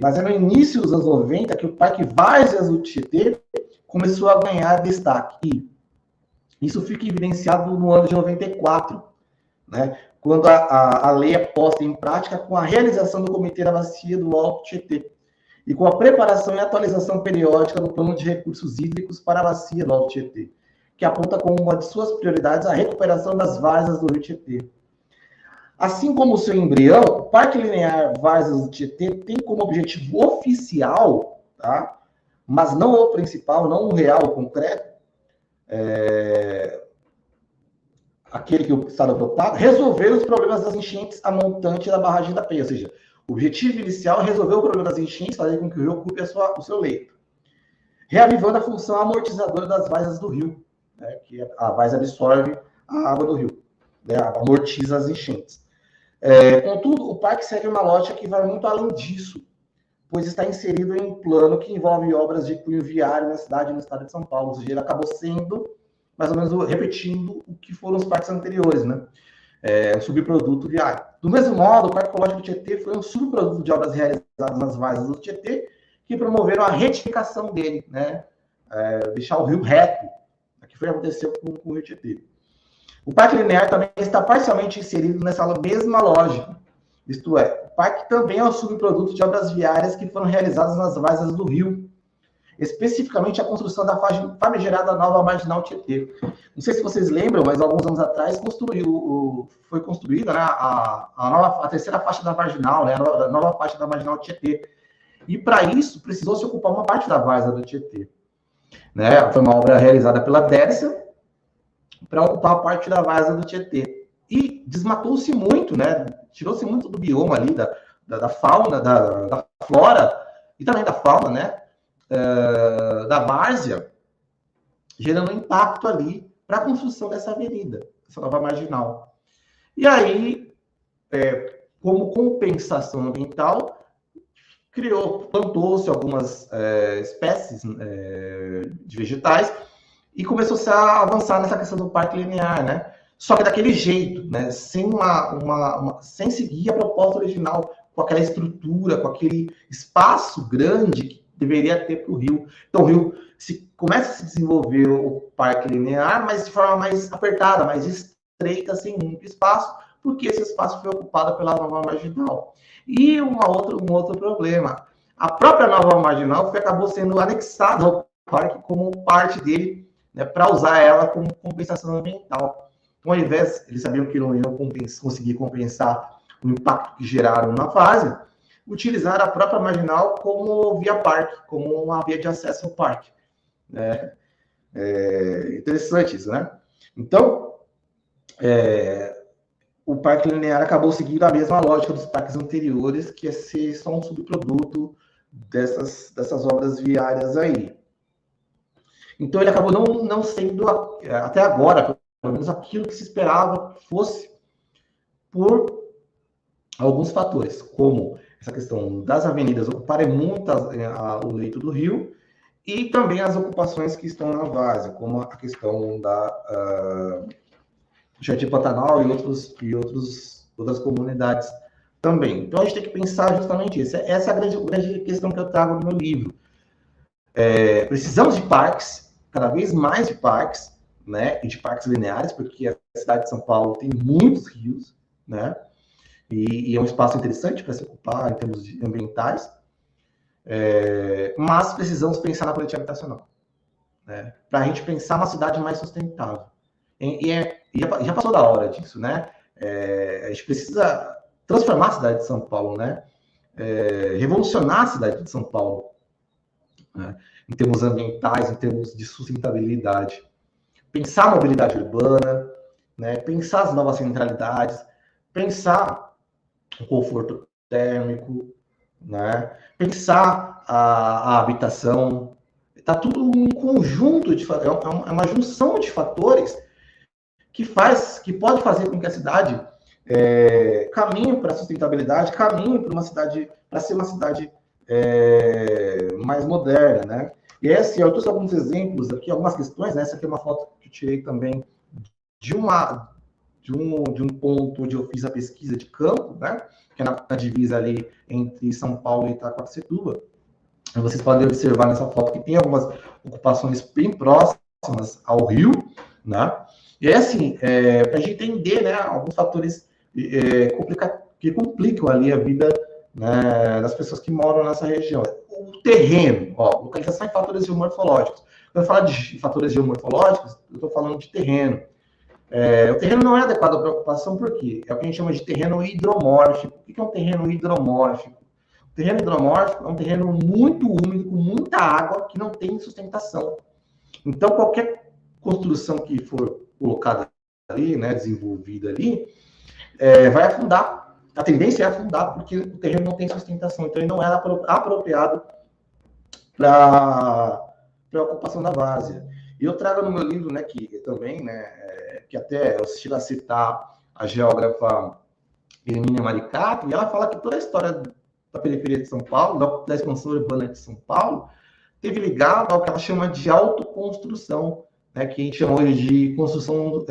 mas é no início dos anos 90 que o Parque Várzeas do Tietê começou a ganhar destaque. E isso fica evidenciado no ano de 94, né, quando a lei é posta em prática com a realização do Comitê da Bacia do Alto Tietê e com a preparação e atualização periódica do Plano de Recursos Hídricos para a Bacia do Alto Tietê, que aponta como uma de suas prioridades a recuperação das várzeas do Rio Tietê. Assim como o seu embrião, o Parque Linear Várzeas do Tietê tem como objetivo oficial, tá, mas não o principal, não o real, o concreto, aquele que o Estado propaga, resolver os problemas das enchentes a montante da barragem da Penha. Ou seja, o objetivo inicial é resolver o problema das enchentes, fazer com que o rio ocupe o seu leito, reavivando a função amortizadora das várzeas do rio, né, que a várzea absorve a água do rio, né, amortiza as enchentes. Contudo, o parque segue uma lógica que vai muito além disso, pois está inserido em um plano que envolve obras de cunho viário na cidade e no estado de São Paulo. Ou seja, ele acabou sendo, mais ou menos, repetindo o que foram os parques anteriores, né? Um subproduto viário. Do mesmo modo, o Parque Ecológico do Tietê foi um subproduto de obras realizadas nas várzeas do Tietê que promoveram a retificação dele, né? Deixar o rio reto, que foi o que aconteceu com o Rio Tietê. O Parque Linear também está parcialmente inserido nessa mesma lógica. Isto é, o parque também é um subproduto de obras viárias que foram realizadas nas várzeas do rio. especificamente a construção da famigerada nova marginal Tietê. Não sei se vocês lembram, mas alguns anos atrás foi construída, né, a terceira faixa da marginal, né, a nova faixa da marginal Tietê. E para isso precisou se ocupar uma parte da várzea do Tietê. Né? Foi uma obra realizada pela Dércia para ocupar a parte da várzea do Tietê. E desmatou-se muito, né? Tirou-se muito do bioma ali, da fauna, da flora e também da fauna, né? Da várzea, gerando impacto ali para a construção dessa avenida, essa nova marginal. E aí, como compensação ambiental, plantou-se algumas espécies de vegetais e começou-se a avançar nessa questão do parque linear, né? Só que daquele jeito, né? Sem seguir a proposta original, com aquela estrutura, com aquele espaço grande que deveria ter para o rio. Então, o rio começa a se desenvolver o parque linear, mas de forma mais apertada, mais estreita, sem muito espaço, porque esse espaço foi ocupado pela nova marginal. E um outro problema. A própria nova marginal acabou sendo anexada ao parque como parte dele, né, para usar ela como compensação ambiental. Então, ao invés, eles sabiam que não iam conseguir compensar o impacto que geraram na várzea, utilizaram a própria marginal como via parque, como uma via de acesso ao parque. Interessante isso, né? Então, o parque linear acabou seguindo a mesma lógica dos parques anteriores, que é ser só um subproduto dessas obras viárias aí. Então, ele acabou não sendo, até agora, pelo menos aquilo que se esperava que fosse, por alguns fatores, como essa questão das avenidas ocuparem muito o leito do rio, e também as ocupações que estão na várzea, como a questão da Jardim Pantanal e outras comunidades também. Então, a gente tem que pensar justamente isso. Essa é a grande questão que eu trago no meu livro. Precisamos de parques, cada vez mais de parques, né? E de parques lineares, porque a cidade de São Paulo tem muitos rios, né? E é um espaço interessante para se ocupar em termos ambientais. Mas precisamos pensar na política habitacional, né? Para a gente pensar uma cidade mais sustentável. E já passou da hora disso, né? A gente precisa transformar a cidade de São Paulo, né? Revolucionar a cidade de São Paulo, né? Em termos ambientais, em termos de sustentabilidade. Pensar a mobilidade urbana, né? Pensar as novas centralidades, pensar o conforto térmico, né? Pensar a habitação. Está tudo um conjunto de fatores, é uma junção de fatores que pode fazer com que a cidade caminhe para a sustentabilidade, caminhe para ser uma cidade mais moderna, né? E assim, eu trouxe alguns exemplos aqui, algumas questões, né? Essa aqui é uma foto que eu tirei também de um ponto onde eu fiz a pesquisa de campo, né? Que é na divisa ali entre São Paulo e Itacoaticetuba. Vocês podem observar nessa foto que tem algumas ocupações bem próximas ao rio, né? E é assim, para a gente entender, né, alguns fatores que complicam ali a vida, né, das pessoas que moram nessa região. O terreno, localização e fatores geomorfológicos. Quando eu falo de fatores geomorfológicos, eu estou falando de terreno. O terreno não é adequado para ocupação, por quê? É o que a gente chama de terreno hidromórfico. O que é um terreno hidromórfico? O terreno hidromórfico é um terreno muito úmido, com muita água, que não tem sustentação. Então, qualquer construção que for colocada ali, né, desenvolvida ali, vai afundar. A tendência é afundar, porque o terreno não tem sustentação. Então, ele não é apropriado para a ocupação da várzea. E eu trago no meu livro, né, que também, né, que até eu chego a citar a geógrafa Hermínia Maricato, e ela fala que toda a história da periferia de São Paulo, da expansão urbana de São Paulo, teve ligado ao que ela chama de autoconstrução, né, que a gente chama hoje de construção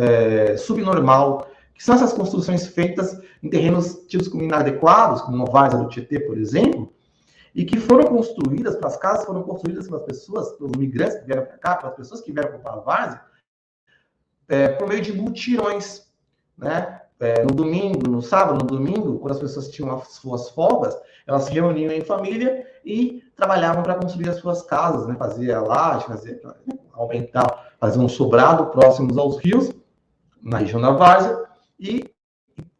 subnormal, que são essas construções feitas em terrenos tidos como inadequados, como a várzea do Tietê, por exemplo, e que foram construídas, as casas foram construídas pelas pessoas, pelos migrantes que vieram para cá, pelas pessoas que vieram ocupar a várzea, por meio de mutirões, né? no domingo, no sábado, no domingo, quando as pessoas tinham as suas folgas, elas se reuniam em família e trabalhavam para construir as suas casas, né? Fazia laje, aumentar, fazer um sobrado próximos aos rios, na região da várzea, e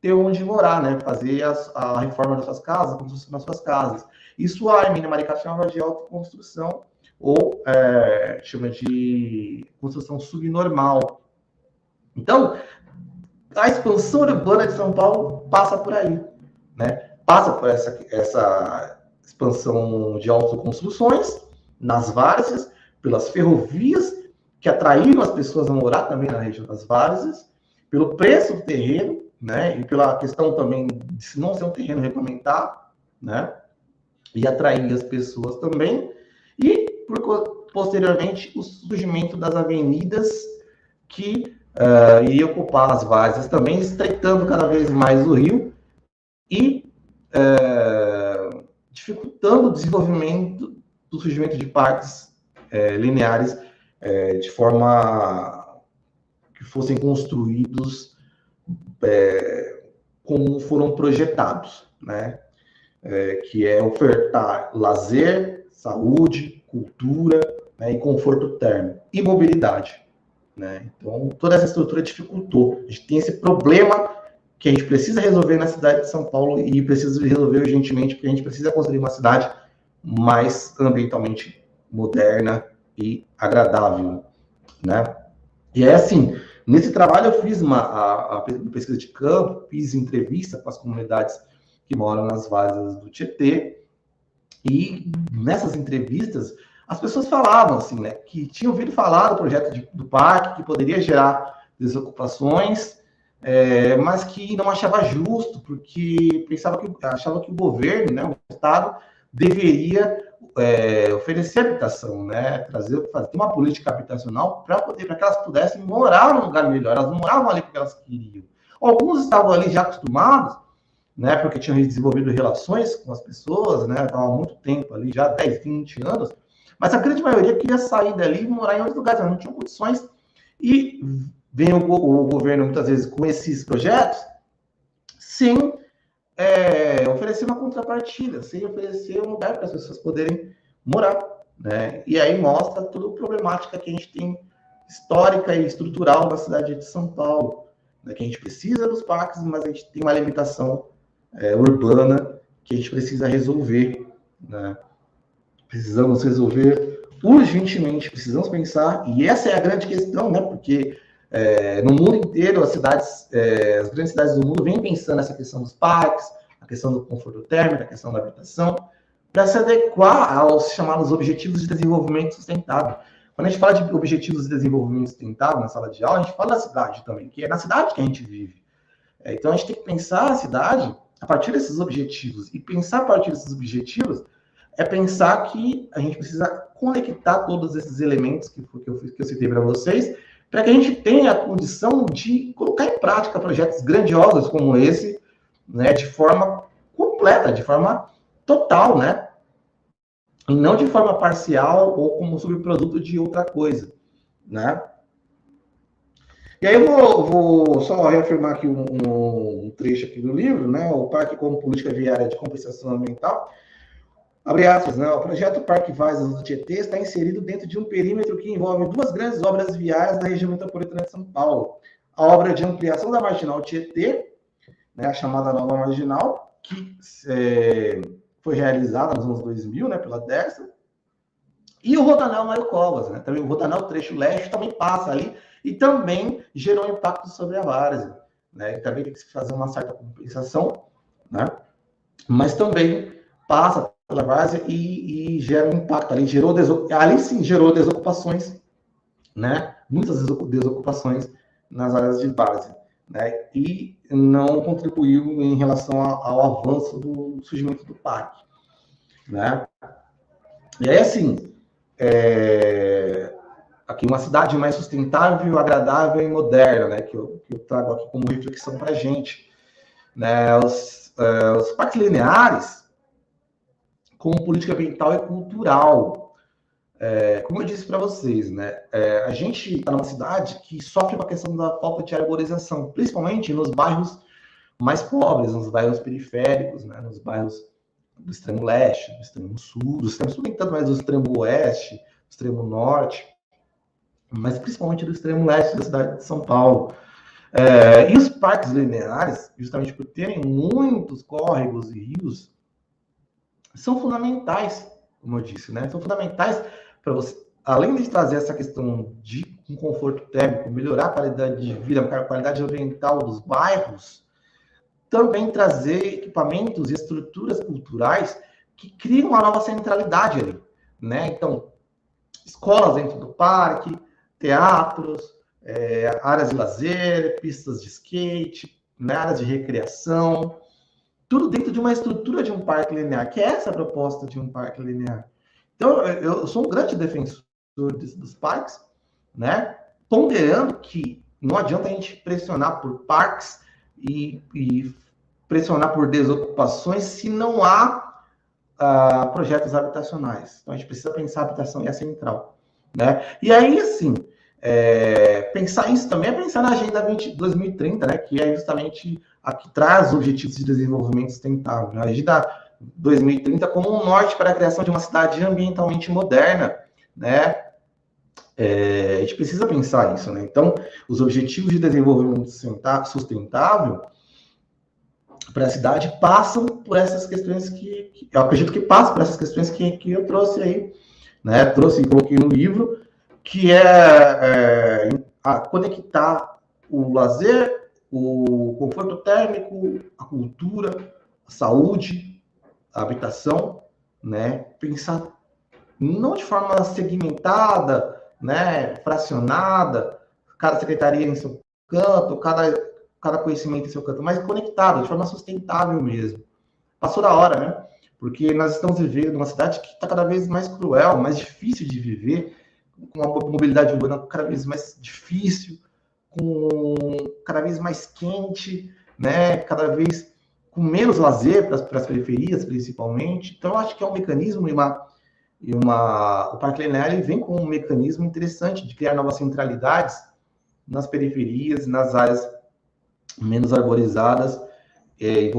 ter onde morar, né? Fazer a reforma das suas casas, a construção das suas casas. Isso a Hermínia Maricá chamava de autoconstrução, ou chama de construção subnormal. Então, a expansão urbana de São Paulo passa por aí, né? Passa por essa expansão de autoconstruções nas várzeas, pelas ferrovias que atraíram as pessoas a morar também na região das várzeas, pelo preço do terreno, né? E pela questão também de se não ser um terreno regulamentado, né? E atrair as pessoas também, e posteriormente o surgimento das avenidas que iria ocupar as várzeas também, estreitando cada vez mais o rio e dificultando o desenvolvimento do surgimento de parques lineares de forma que fossem construídos como foram projetados, né? Que é ofertar lazer, saúde, cultura, né, e conforto térmico e mobilidade. Né? Então, toda essa estrutura dificultou. A gente tem esse problema que a gente precisa resolver na cidade de São Paulo e precisa resolver urgentemente, porque a gente precisa construir uma cidade mais ambientalmente moderna e agradável. Né? E é assim, nesse trabalho eu fiz a pesquisa de campo, fiz entrevista com as comunidades que moram nas várzeas do Tietê, e nessas entrevistas as pessoas falavam assim, né, que tinham ouvido falar do projeto do parque, que poderia gerar desocupações, mas que não achava justo, porque achava que o governo, né, o Estado, deveria oferecer habitação, né, ter uma política habitacional para que elas pudessem morar num lugar melhor. Elas não moravam ali porque elas queriam. Alguns estavam ali já acostumados, né, porque tinham desenvolvido relações com as pessoas, né, estavam há muito tempo ali, já 10, 20 anos, mas a grande maioria queria sair dali e morar em outros lugares, não tinham condições, e vem o governo, muitas vezes, com esses projetos, sem oferecer uma contrapartida, sem oferecer um lugar para as pessoas poderem morar, né, e aí mostra toda a problemática que a gente tem histórica e estrutural na cidade de São Paulo, né, que a gente precisa dos parques, mas a gente tem uma limitação urbana que a gente precisa resolver, né? Precisamos resolver urgentemente, precisamos pensar, e essa é a grande questão, né? Porque no mundo inteiro, as grandes cidades do mundo vêm pensando nessa questão dos parques, a questão do conforto térmico, a questão da habitação, para se adequar aos chamados Objetivos de Desenvolvimento Sustentável. Quando a gente fala de Objetivos de Desenvolvimento Sustentável na sala de aula, a gente fala da cidade também, que é na cidade que a gente vive. Então, a gente tem que pensar a cidade a partir desses objetivos. E pensar a partir desses objetivos é pensar que a gente precisa conectar todos esses elementos que eu citei para vocês, para que a gente tenha a condição de colocar em prática projetos grandiosos como esse, né, de forma completa, de forma total, né? E não de forma parcial ou como subproduto de outra coisa, né? E aí eu vou só reafirmar aqui um trecho aqui do livro, né? O Parque como Política Viária de Compensação Ambiental. Abre aspas, né? O projeto Parque Várzeas do Tietê está inserido dentro de um perímetro que envolve duas grandes obras viárias da região metropolitana de São Paulo. A obra de ampliação da Marginal Tietê, né, a chamada Nova Marginal, que foi realizada nos anos 2000, né, pela Dersa, e o Rodanel Mário Covas, né? Também o Rodanel Trecho Leste também passa ali e também gerou impacto sobre a várzea, né? E também tem que se fazer uma certa compensação, né? Mas também passa pela várzea e gera um impacto ali, ali sim gerou desocupações, né? Muitas desocupações nas áreas de várzea, né? E não contribuiu em relação ao avanço do surgimento do parque, né? E aí, assim, aqui uma cidade mais sustentável, agradável e moderna, né? Que eu trago aqui como reflexão para a gente, né? Os parques lineares como política ambiental e cultural. Como eu disse para vocês, né? A gente está numa cidade que sofre com a questão da falta de arborização, principalmente nos bairros mais pobres, nos bairros periféricos, né, nos bairros do extremo leste, do extremo sul, do extremo sul nem tanto, mas do extremo oeste, do extremo norte, mas principalmente do extremo leste da cidade de São Paulo. E os parques lineares, justamente por terem muitos córregos e rios, são fundamentais, como eu disse, né? São fundamentais para você, além de trazer essa questão de um conforto térmico, melhorar a qualidade de vida, a qualidade ambiental dos bairros, também trazer equipamentos e estruturas culturais que criam uma nova centralidade ali, né? Então, escolas dentro do parque, teatros, áreas de lazer, pistas de skate, né? Áreas de recreação, tudo dentro de uma estrutura de um parque linear, que é essa a proposta de um parque linear. Então, eu sou um grande defensor dos parques, né? Ponderando que não adianta a gente pressionar por parques e pressionar por desocupações se não há projetos habitacionais. Então, a gente precisa pensar a habitação e a central, né? E aí, assim, pensar isso também é pensar na Agenda 2030, né? Que é justamente a que traz os Objetivos de Desenvolvimento Sustentável. A Agenda 2030 como um norte para a criação de uma cidade ambientalmente moderna, né? A gente precisa pensar isso, né? Então, os Objetivos de Desenvolvimento Sustentável para a cidade passam por essas questões que eu acredito que passam por essas questões que eu trouxe aí, né? Trouxe e coloquei no livro, que é conectar o lazer, o conforto térmico, a cultura, a saúde, a habitação, né? Pensar não de forma segmentada, né? Fracionada, cada secretaria em seu canto, cada conhecimento em seu canto, mas conectado, de forma sustentável mesmo. Passou da hora, né? Porque nós estamos vivendo numa cidade que está cada vez mais cruel, mais difícil de viver, com uma mobilidade urbana cada vez mais difícil, com cada vez mais quente, né? Cada vez com menos lazer para as periferias, principalmente. Então, eu acho que é um mecanismo o Parque Linear ele vem com um mecanismo interessante de criar novas centralidades nas periferias, nas áreas menos arborizadas, que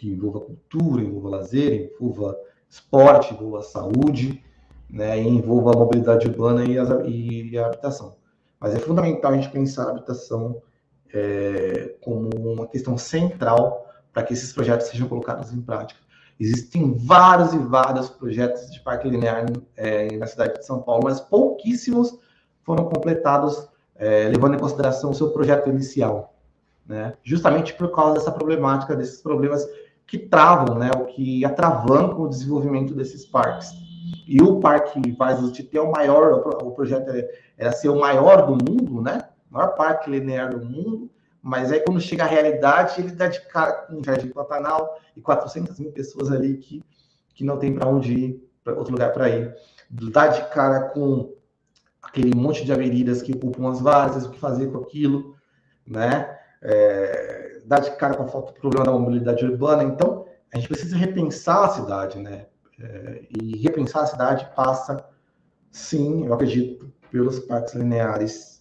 envolva cultura, envolva lazer, envolva esporte, envolva saúde, né, e envolva a mobilidade urbana e a habitação. Mas é fundamental a gente pensar a habitação como uma questão central para que esses projetos sejam colocados em prática. Existem vários e vários projetos de parque linear na cidade de São Paulo, mas pouquíssimos foram completados levando em consideração o seu projeto inicial, né? Justamente por causa dessa problemática, desses problemas que travam, né, o que atravancam o desenvolvimento desses parques. E o Parque Vargas do Tietê é o maior, o projeto era ser o maior do mundo, né? O maior parque linear do mundo, mas aí quando chega a realidade, ele dá de cara com o Jardim Pantanal e 400 mil pessoas ali que não tem para onde ir, para outro lugar para ir. Dá de cara com aquele monte de avenidas que ocupam as várzeas, o que fazer com aquilo, né? Dá de cara com a falta do problema da mobilidade urbana. Então, a gente precisa repensar a cidade, né? E repensar a cidade passa, sim, eu acredito, pelos parques lineares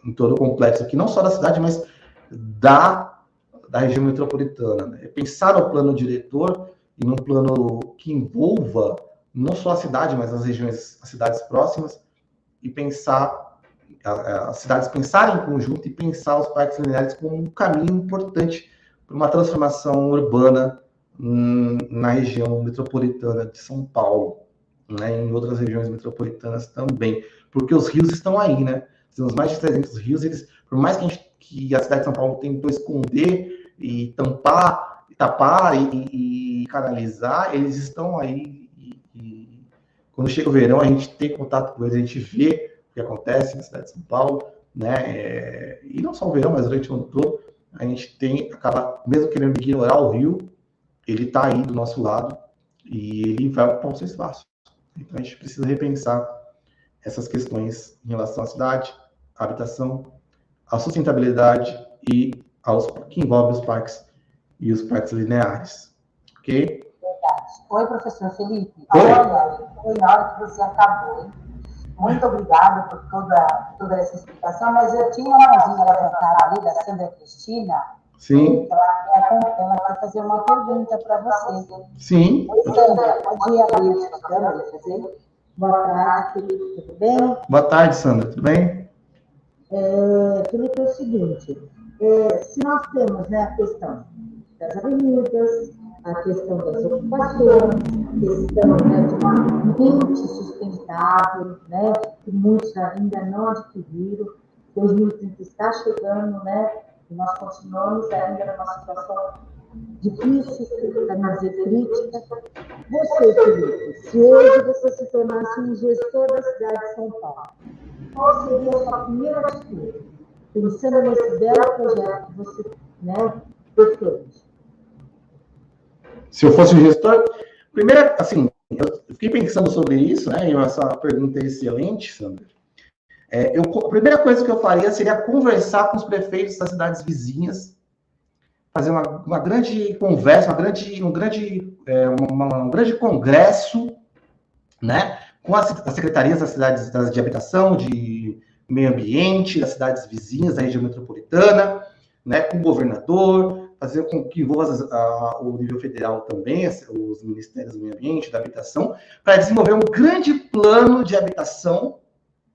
em todo o complexo aqui, não só da cidade, mas da região metropolitana, né? Pensar no plano diretor e num plano que envolva não só a cidade, mas as cidades próximas, e pensar as cidades pensarem em conjunto e pensar os parques lineares como um caminho importante para uma transformação urbana na região metropolitana de São Paulo, né, em outras regiões metropolitanas também, porque os rios estão aí, né? Temos mais de 300 rios, eles, por mais que a cidade de São Paulo tentou esconder e tapar e canalizar, eles estão aí e quando chega o verão a gente tem contato com eles, a gente vê o que acontece na cidade de São Paulo, né? E não só o verão, mas durante o ano todo, a gente acaba, mesmo querendo ignorar o rio, ele está aí do nosso lado e ele vai ocupar o seu espaço. Então a gente precisa repensar essas questões em relação à cidade, à habitação, à sustentabilidade e que envolve os parques e os parques lineares. Ok?
Verdade. Oi, professor Felipe.
Oi.
Olha, foi na hora que você acabou, hein? Muito obrigada por toda essa explicação, mas eu tinha uma mãozinha levantada ali da Sandra Cristina.
Sim.
Ela quer fazer uma pergunta para você.
Sim.
Oi, Sandra, pode abrir a câmera e fazer? Boa tarde, Felipe, tudo bem?
Boa tarde, Sandra, tudo bem?
Felipe, é o seguinte, se nós temos, né, a questão das avenidas, a questão das ocupações, a questão, né, de uma mente sustentável, né, que muitos ainda não adquiriram, 2030 está chegando, né, e nós continuamos ainda numa situação difícil, para não dizer crítica. Você, Felipe, se hoje você se tornasse um gestor da cidade de São Paulo, qual seria a sua primeira atitude? Pensando nesse belo projeto que você, né, fez.
Se eu fosse um gestor, primeiro, assim, eu fiquei pensando sobre isso, né? E essa pergunta é excelente, Sandra. A primeira coisa que eu faria seria conversar com os prefeitos das cidades vizinhas, fazer uma grande conversa, um grande congresso, né? Com as secretarias das cidades de habitação, de meio ambiente, das cidades vizinhas da região metropolitana, né? Com o governador, fazer com que envolva o nível federal também, os ministérios do meio ambiente, da habitação, para desenvolver um grande plano de habitação,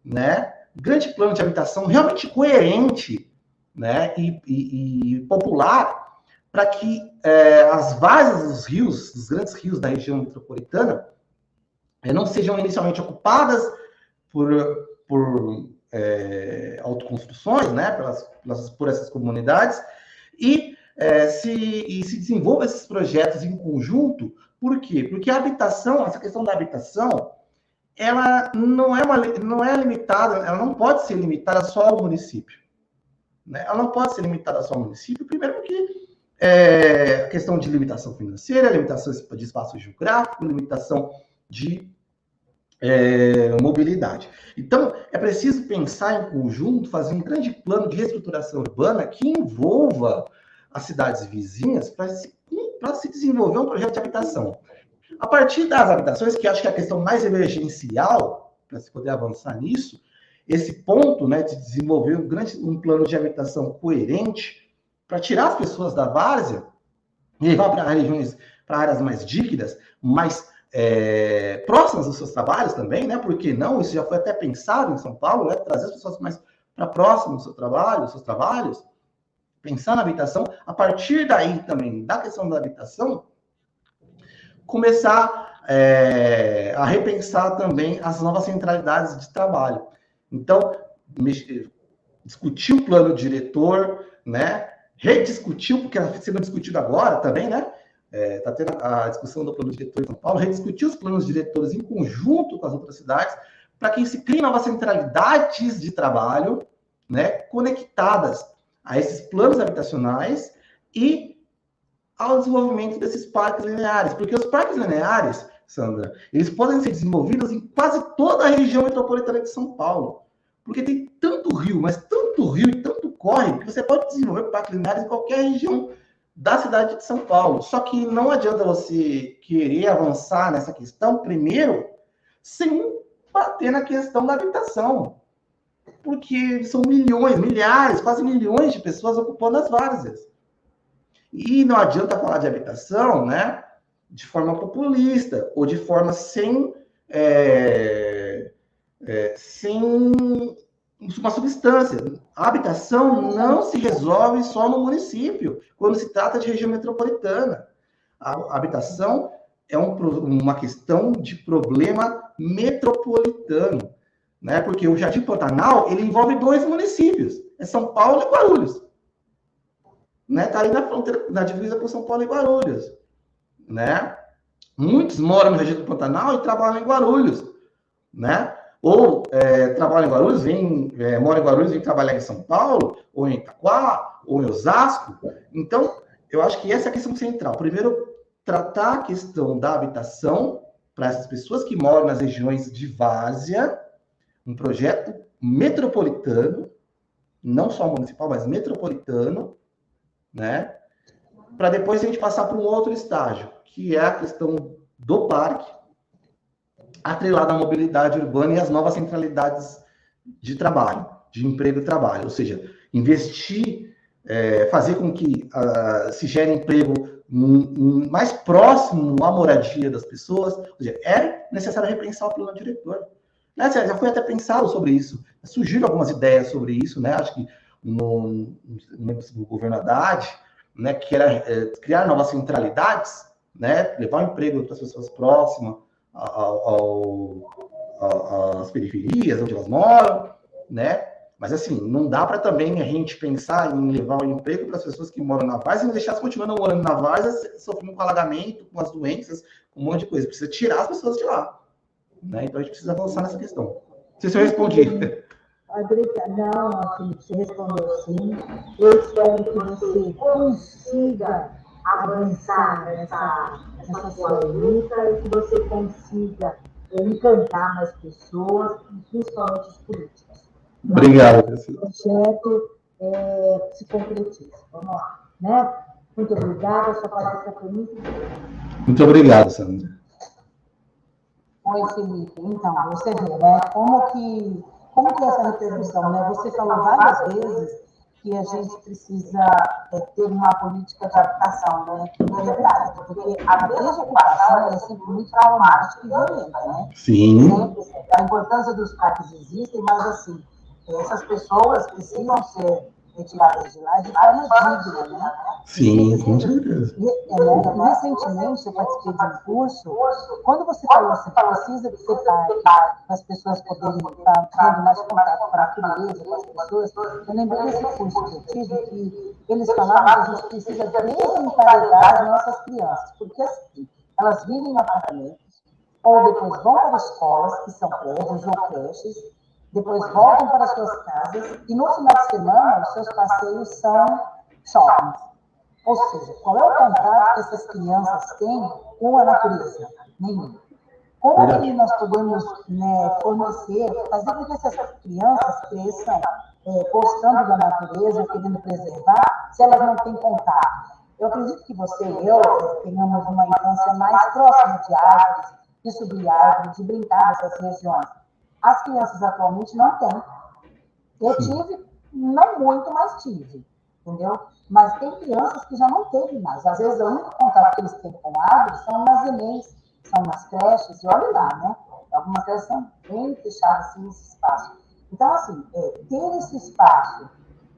né? Grande plano de habitação realmente coerente, né? E popular, para que as várzeas dos rios, dos grandes rios da região metropolitana, não sejam inicialmente ocupadas por autoconstruções, né? Por essas comunidades, e se desenvolvam esses projetos em conjunto. Por quê? Porque a habitação, essa questão da habitação, ela não é limitada, ela não pode ser limitada só ao município, né? Ela não pode ser limitada só ao município, primeiro porque a questão de limitação financeira, limitação de espaço geográfico, limitação de mobilidade. Então, é preciso pensar em conjunto, fazer um grande plano de reestruturação urbana que envolva as cidades vizinhas para se desenvolver um projeto de habitação. A partir das habitações, que acho que é a questão mais emergencial, para se poder avançar nisso, esse ponto, né, de desenvolver um plano de habitação coerente para tirar as pessoas da várzea e levar para regiões, para áreas mais dígnas, mais próximas dos seus trabalhos também, né? Porque não, isso já foi até pensado em São Paulo, né? Trazer as pessoas mais para próximo do seu trabalho, dos seus trabalhos, pensar na habitação. A partir daí também, da questão da habitação, começar a repensar também as novas centralidades de trabalho. Então, discutir o plano diretor, né? Rediscutir, porque está sendo discutido agora também, né? Está tendo a discussão do plano diretor em São Paulo, rediscutir os planos diretores em conjunto com as outras cidades, para que se criem novas centralidades de trabalho, né, conectadas a esses planos habitacionais e ao desenvolvimento desses parques lineares. Porque os parques lineares, Sandra, eles podem ser desenvolvidos em quase toda a região metropolitana de São Paulo. Porque tem tanto rio, mas tanto rio e tanto córrego, que você pode desenvolver parques lineares em qualquer região da cidade de São Paulo. Só que não adianta você querer avançar nessa questão primeiro sem bater na questão da habitação. Porque são milhões, milhares, quase milhões de pessoas ocupando as várzeas. E não adianta falar de habitação, né, de forma populista ou de forma sem uma substância. A habitação não se resolve só no município, quando se trata de região metropolitana. A habitação é uma questão de problema metropolitano, né? Porque o Jardim Pantanal, ele envolve 2 municípios, é São Paulo e Guarulhos. Né? Tá ali na fronteira, na divisa com São Paulo e Guarulhos, né? Muitos moram no Jardim do Pantanal e trabalham em Guarulhos, né? Ou trabalham em Guarulhos, moram em Guarulhos e vêm trabalhar em São Paulo, ou em Itaquá, ou em Osasco. Então, eu acho que essa é a questão central. Primeiro, tratar a questão da habitação para essas pessoas que moram nas regiões de várzea, um projeto metropolitano, não só municipal, mas metropolitano, né? Para depois a gente passar para um outro estágio, que é a questão do parque, atrelada à mobilidade urbana e às novas centralidades de trabalho, de emprego e trabalho. Ou seja, investir fazer com que se gere emprego mais próximo à moradia das pessoas. Ou seja, é necessário repensar o plano diretor. Né? Já foi até pensado sobre isso. Surgiram algumas ideias sobre isso, né? Acho que no governo Haddad, né, que era criar novas centralidades, né, levar o emprego para as pessoas próximas às periferias, onde elas moram, né? Mas, assim, não dá para também a gente pensar em levar o emprego para as pessoas que moram na várzea e não deixar elas continuando morando na várzea, sofrendo com alagamento, com as doenças, com um monte de coisa. Precisa tirar as pessoas de lá. Né? Então, a gente precisa avançar nessa questão. Não sei se eu respondi.
Não, Felipe, você respondeu sim. Eu espero que você consiga avançar nessa sua luta e que você consiga encantar mais pessoas, principalmente os políticos.
Obrigado.
O projeto se concretiza. Vamos lá, né? Muito obrigada, sua palestra foi muito boa.
Muito obrigado, Sandra.
Oi, Felipe. Então, você vê, né? Como que é essa repercussão, né? Você falou várias vezes que a gente precisa ter uma política de habitação, né? É verdade, porque a desocupação é sempre muito traumática e violenta, né?
Sim.
Sempre, a importância dos parques existe, mas, assim, essas pessoas precisam ser retiradas de lá de forma digna, né?
Sim, com certeza.
Recentemente, eu participei de um curso. Quando você falou assim, que precisa de ser parque para as pessoas poderem estar tendo mais contato com a natureza, com as pessoas, eu lembrei desse curso que eu tive, que eles falavam que a gente precisa desemparedar as nossas crianças, porque assim, elas vivem em apartamentos, ou depois vão para escolas, que são prédios ou creches, depois voltam para suas casas, e no final de semana, os seus passeios são shoppings. Ou seja, qual é o contato que essas crianças têm com a natureza? Nenhum. Como que nós podemos fornecer, fazer com que essas crianças cresçam gostando da natureza, querendo preservar, se elas não têm contato? Eu acredito que você e eu tenhamos uma infância mais próxima de árvores, de subir árvores, de brincar nessas regiões. As crianças atualmente não têm. Eu tive, não muito, mas tive. Entendeu? Mas tem crianças que já não teve mais. Às vezes, o único contato que eles têm com árvores são nas ENEMs, são nas creches, e olha lá, né? Algumas creches são bem fechadas assim, nesse espaço. Então, assim, ter esse espaço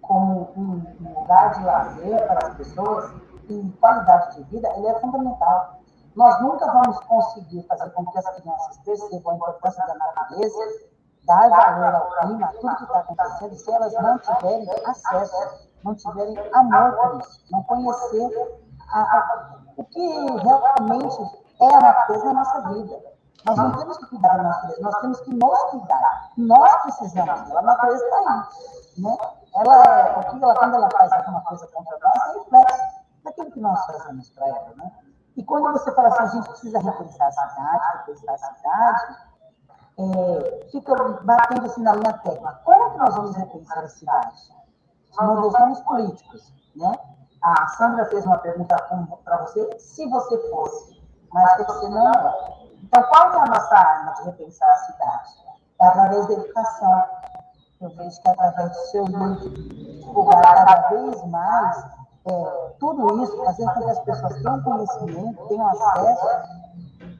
como um lugar de lazer para as pessoas e qualidade de vida, ele é fundamental. Nós nunca vamos conseguir fazer com que as crianças percebam a importância da natureza, dar valor ao clima, tudo que está acontecendo, se elas não tiverem acesso, não tiverem amor por isso, não conhecer o que realmente é a natureza na nossa vida. Nós não temos que cuidar da natureza, nós temos que nos cuidar. Nós precisamos dela, a natureza está aí. Né? Quando ela faz alguma coisa contra nós, é reflexo daquilo que nós fazemos para ela. Né? E quando você fala assim, a gente precisa repensar a cidade, fica batendo assim na linha técnica. Como que nós vamos repensar a cidade? Nós somos políticos, né? A Sandra fez uma pergunta para você, se você fosse, mas você não é. Então, qual é a nossa arma de repensar a cidade? É através da educação. Eu vejo que através do seu livro, divulgar cada vez mais tudo isso, fazer com que as pessoas tenham conhecimento, tenham acesso,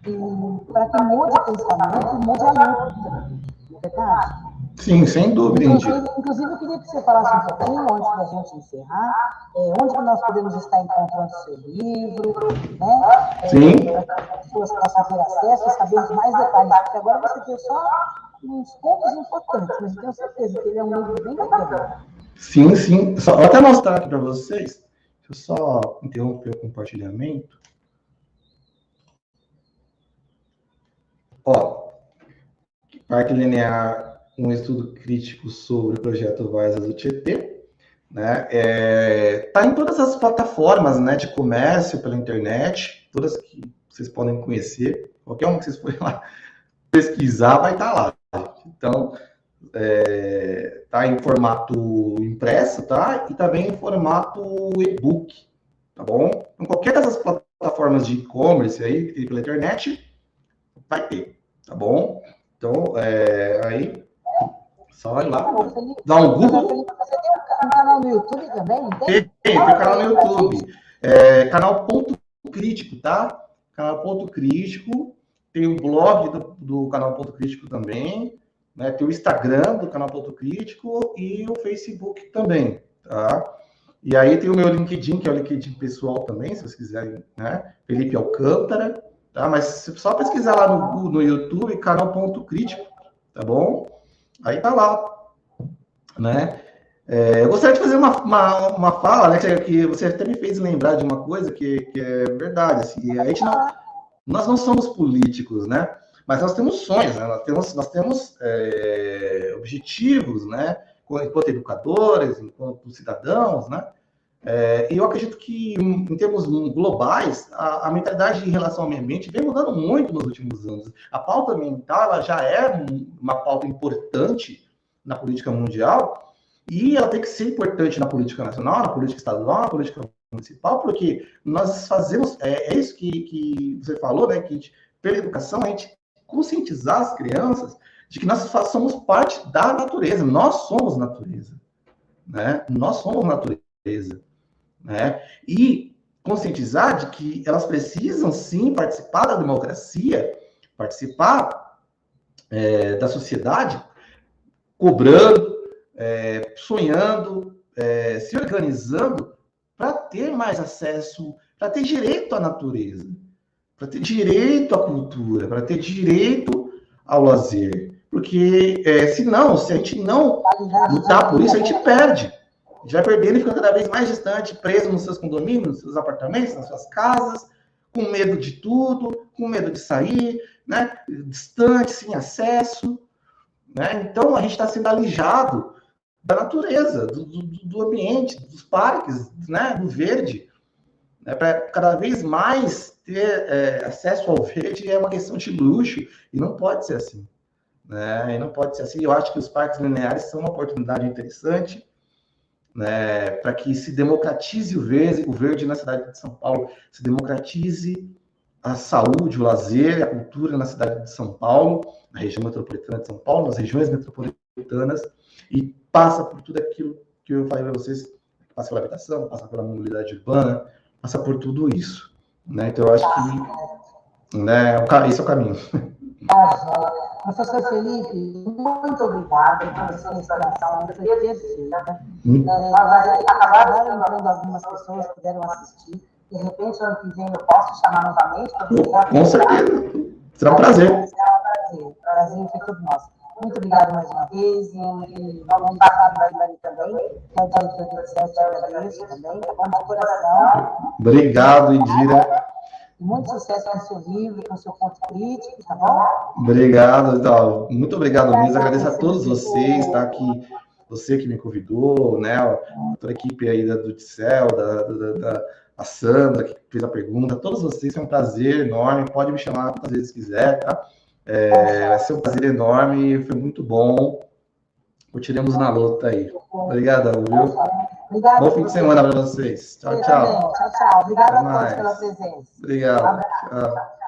e para que mude o pensamento e mude a luta. Não é verdade?
Sim, sem dúvida.
Inclusive, eu queria que você falasse um pouquinho, antes da gente encerrar, onde nós podemos estar encontrando o seu livro, né?
Sim.
Para que as pessoas possam ter acesso e saber mais detalhes, porque agora você deu só uns pontos importantes, mas eu tenho certeza que ele é um livro bem bacana.
Sim, sim. Vou até mostrar aqui para vocês. Deixa eu só interromper o compartilhamento. Ó, Parque Linear, um estudo crítico sobre o projeto Várzeas do Tietê, né? Tá em todas as plataformas, né, de comércio pela internet, todas que vocês podem conhecer, qualquer uma que vocês forem lá pesquisar vai estar lá. Então, tá em formato impresso, tá? E também em formato e-book, tá bom? Em qualquer dessas plataformas de e-commerce aí, pela internet, vai ter, tá bom? Então, aí Só ir lá,
Felipe,
dá um Google.
Felipe, você tem um canal no YouTube também, não tem?
Tem canal no YouTube. Canal Ponto Crítico, tá? Canal Ponto Crítico. Tem o blog do canal Ponto Crítico também. Né? Tem o Instagram do canal Ponto Crítico e o Facebook também, tá? E aí tem o meu LinkedIn, que é o LinkedIn pessoal também, se vocês quiserem, né? Felipe Alcântara, tá? Mas só pesquisar lá no YouTube, canal Ponto Crítico, tá bom? Aí tá lá, né? Eu gostaria de fazer uma fala, né? Que você até me fez lembrar de uma coisa que é verdade, assim, nós não somos políticos, né? Mas nós temos sonhos, né? Nós temos objetivos, né? Enquanto educadores, enquanto cidadãos, né? E eu acredito que, em termos globais, a mentalidade em relação ao meio ambiente vem mudando muito nos últimos anos. A pauta ambiental ela já é uma pauta importante na política mundial e ela tem que ser importante na política nacional, na política estadual, na política municipal, porque nós fazemos, isso que você falou, né? Que a gente, pela educação, a gente conscientizar as crianças de que nós somos parte da natureza, nós somos natureza, né? Nós somos natureza, né? E conscientizar de que elas precisam, sim, participar da democracia, participar da sociedade, cobrando, sonhando, se organizando para ter mais acesso, para ter direito à natureza, para ter direito à cultura, para ter direito ao lazer. Porque, se a gente não lutar por isso, a gente perde. A gente vai perdendo e fica cada vez mais distante, preso nos seus condomínios, nos seus apartamentos, nas suas casas, com medo de tudo, com medo de sair, né? Distante, sem acesso. Né? Então, a gente está sendo alijado da natureza, do ambiente, dos parques, né? Do verde. Para cada vez mais ter acesso ao verde é uma questão de luxo, e não pode ser assim. Né? E não pode ser assim. Eu acho que os parques lineares são uma oportunidade interessante, né, para que se democratize o verde na cidade de São Paulo, se democratize a saúde, o lazer, a cultura na cidade de São Paulo, na região metropolitana de São Paulo, nas regiões metropolitanas, e passa por tudo aquilo que eu falei para vocês, passa pela habitação, passa pela mobilidade urbana, passa por tudo isso. Né? Então, eu acho que esse é o caminho.
Professor Felipe, muito obrigado por sua explanação, foi perfeita. Nós acabaram entrando algumas pessoas que puderam assistir. De repente, ano que vem eu posso chamar novamente?
Com certeza. Será um prazer.
O prazer foi todo nosso. Muito obrigado mais uma vez. E vamos passar da Ilari também, que é o diretor do CET, eu agradeço também. Tá bom de coração.
Obrigado, Indira.
Muito sucesso com o seu livro, com o seu ponto crítico, tá bom?
Obrigado, então, muito obrigado mesmo. Agradeço a todos vocês, tá aqui, você que me convidou, né? Toda a equipe aí do Dicel, a Sandra que fez a pergunta, todos vocês, é um prazer enorme. Pode me chamar quantas vezes quiser, tá? Vai ser um prazer enorme, foi muito bom. Continuemos na luta aí. Obrigadão, viu?
Obrigado.
Bom fim de semana para vocês. Tchau, tchau.
Tchau, tchau. Obrigado a todos pela presença.
Obrigado. Tchau.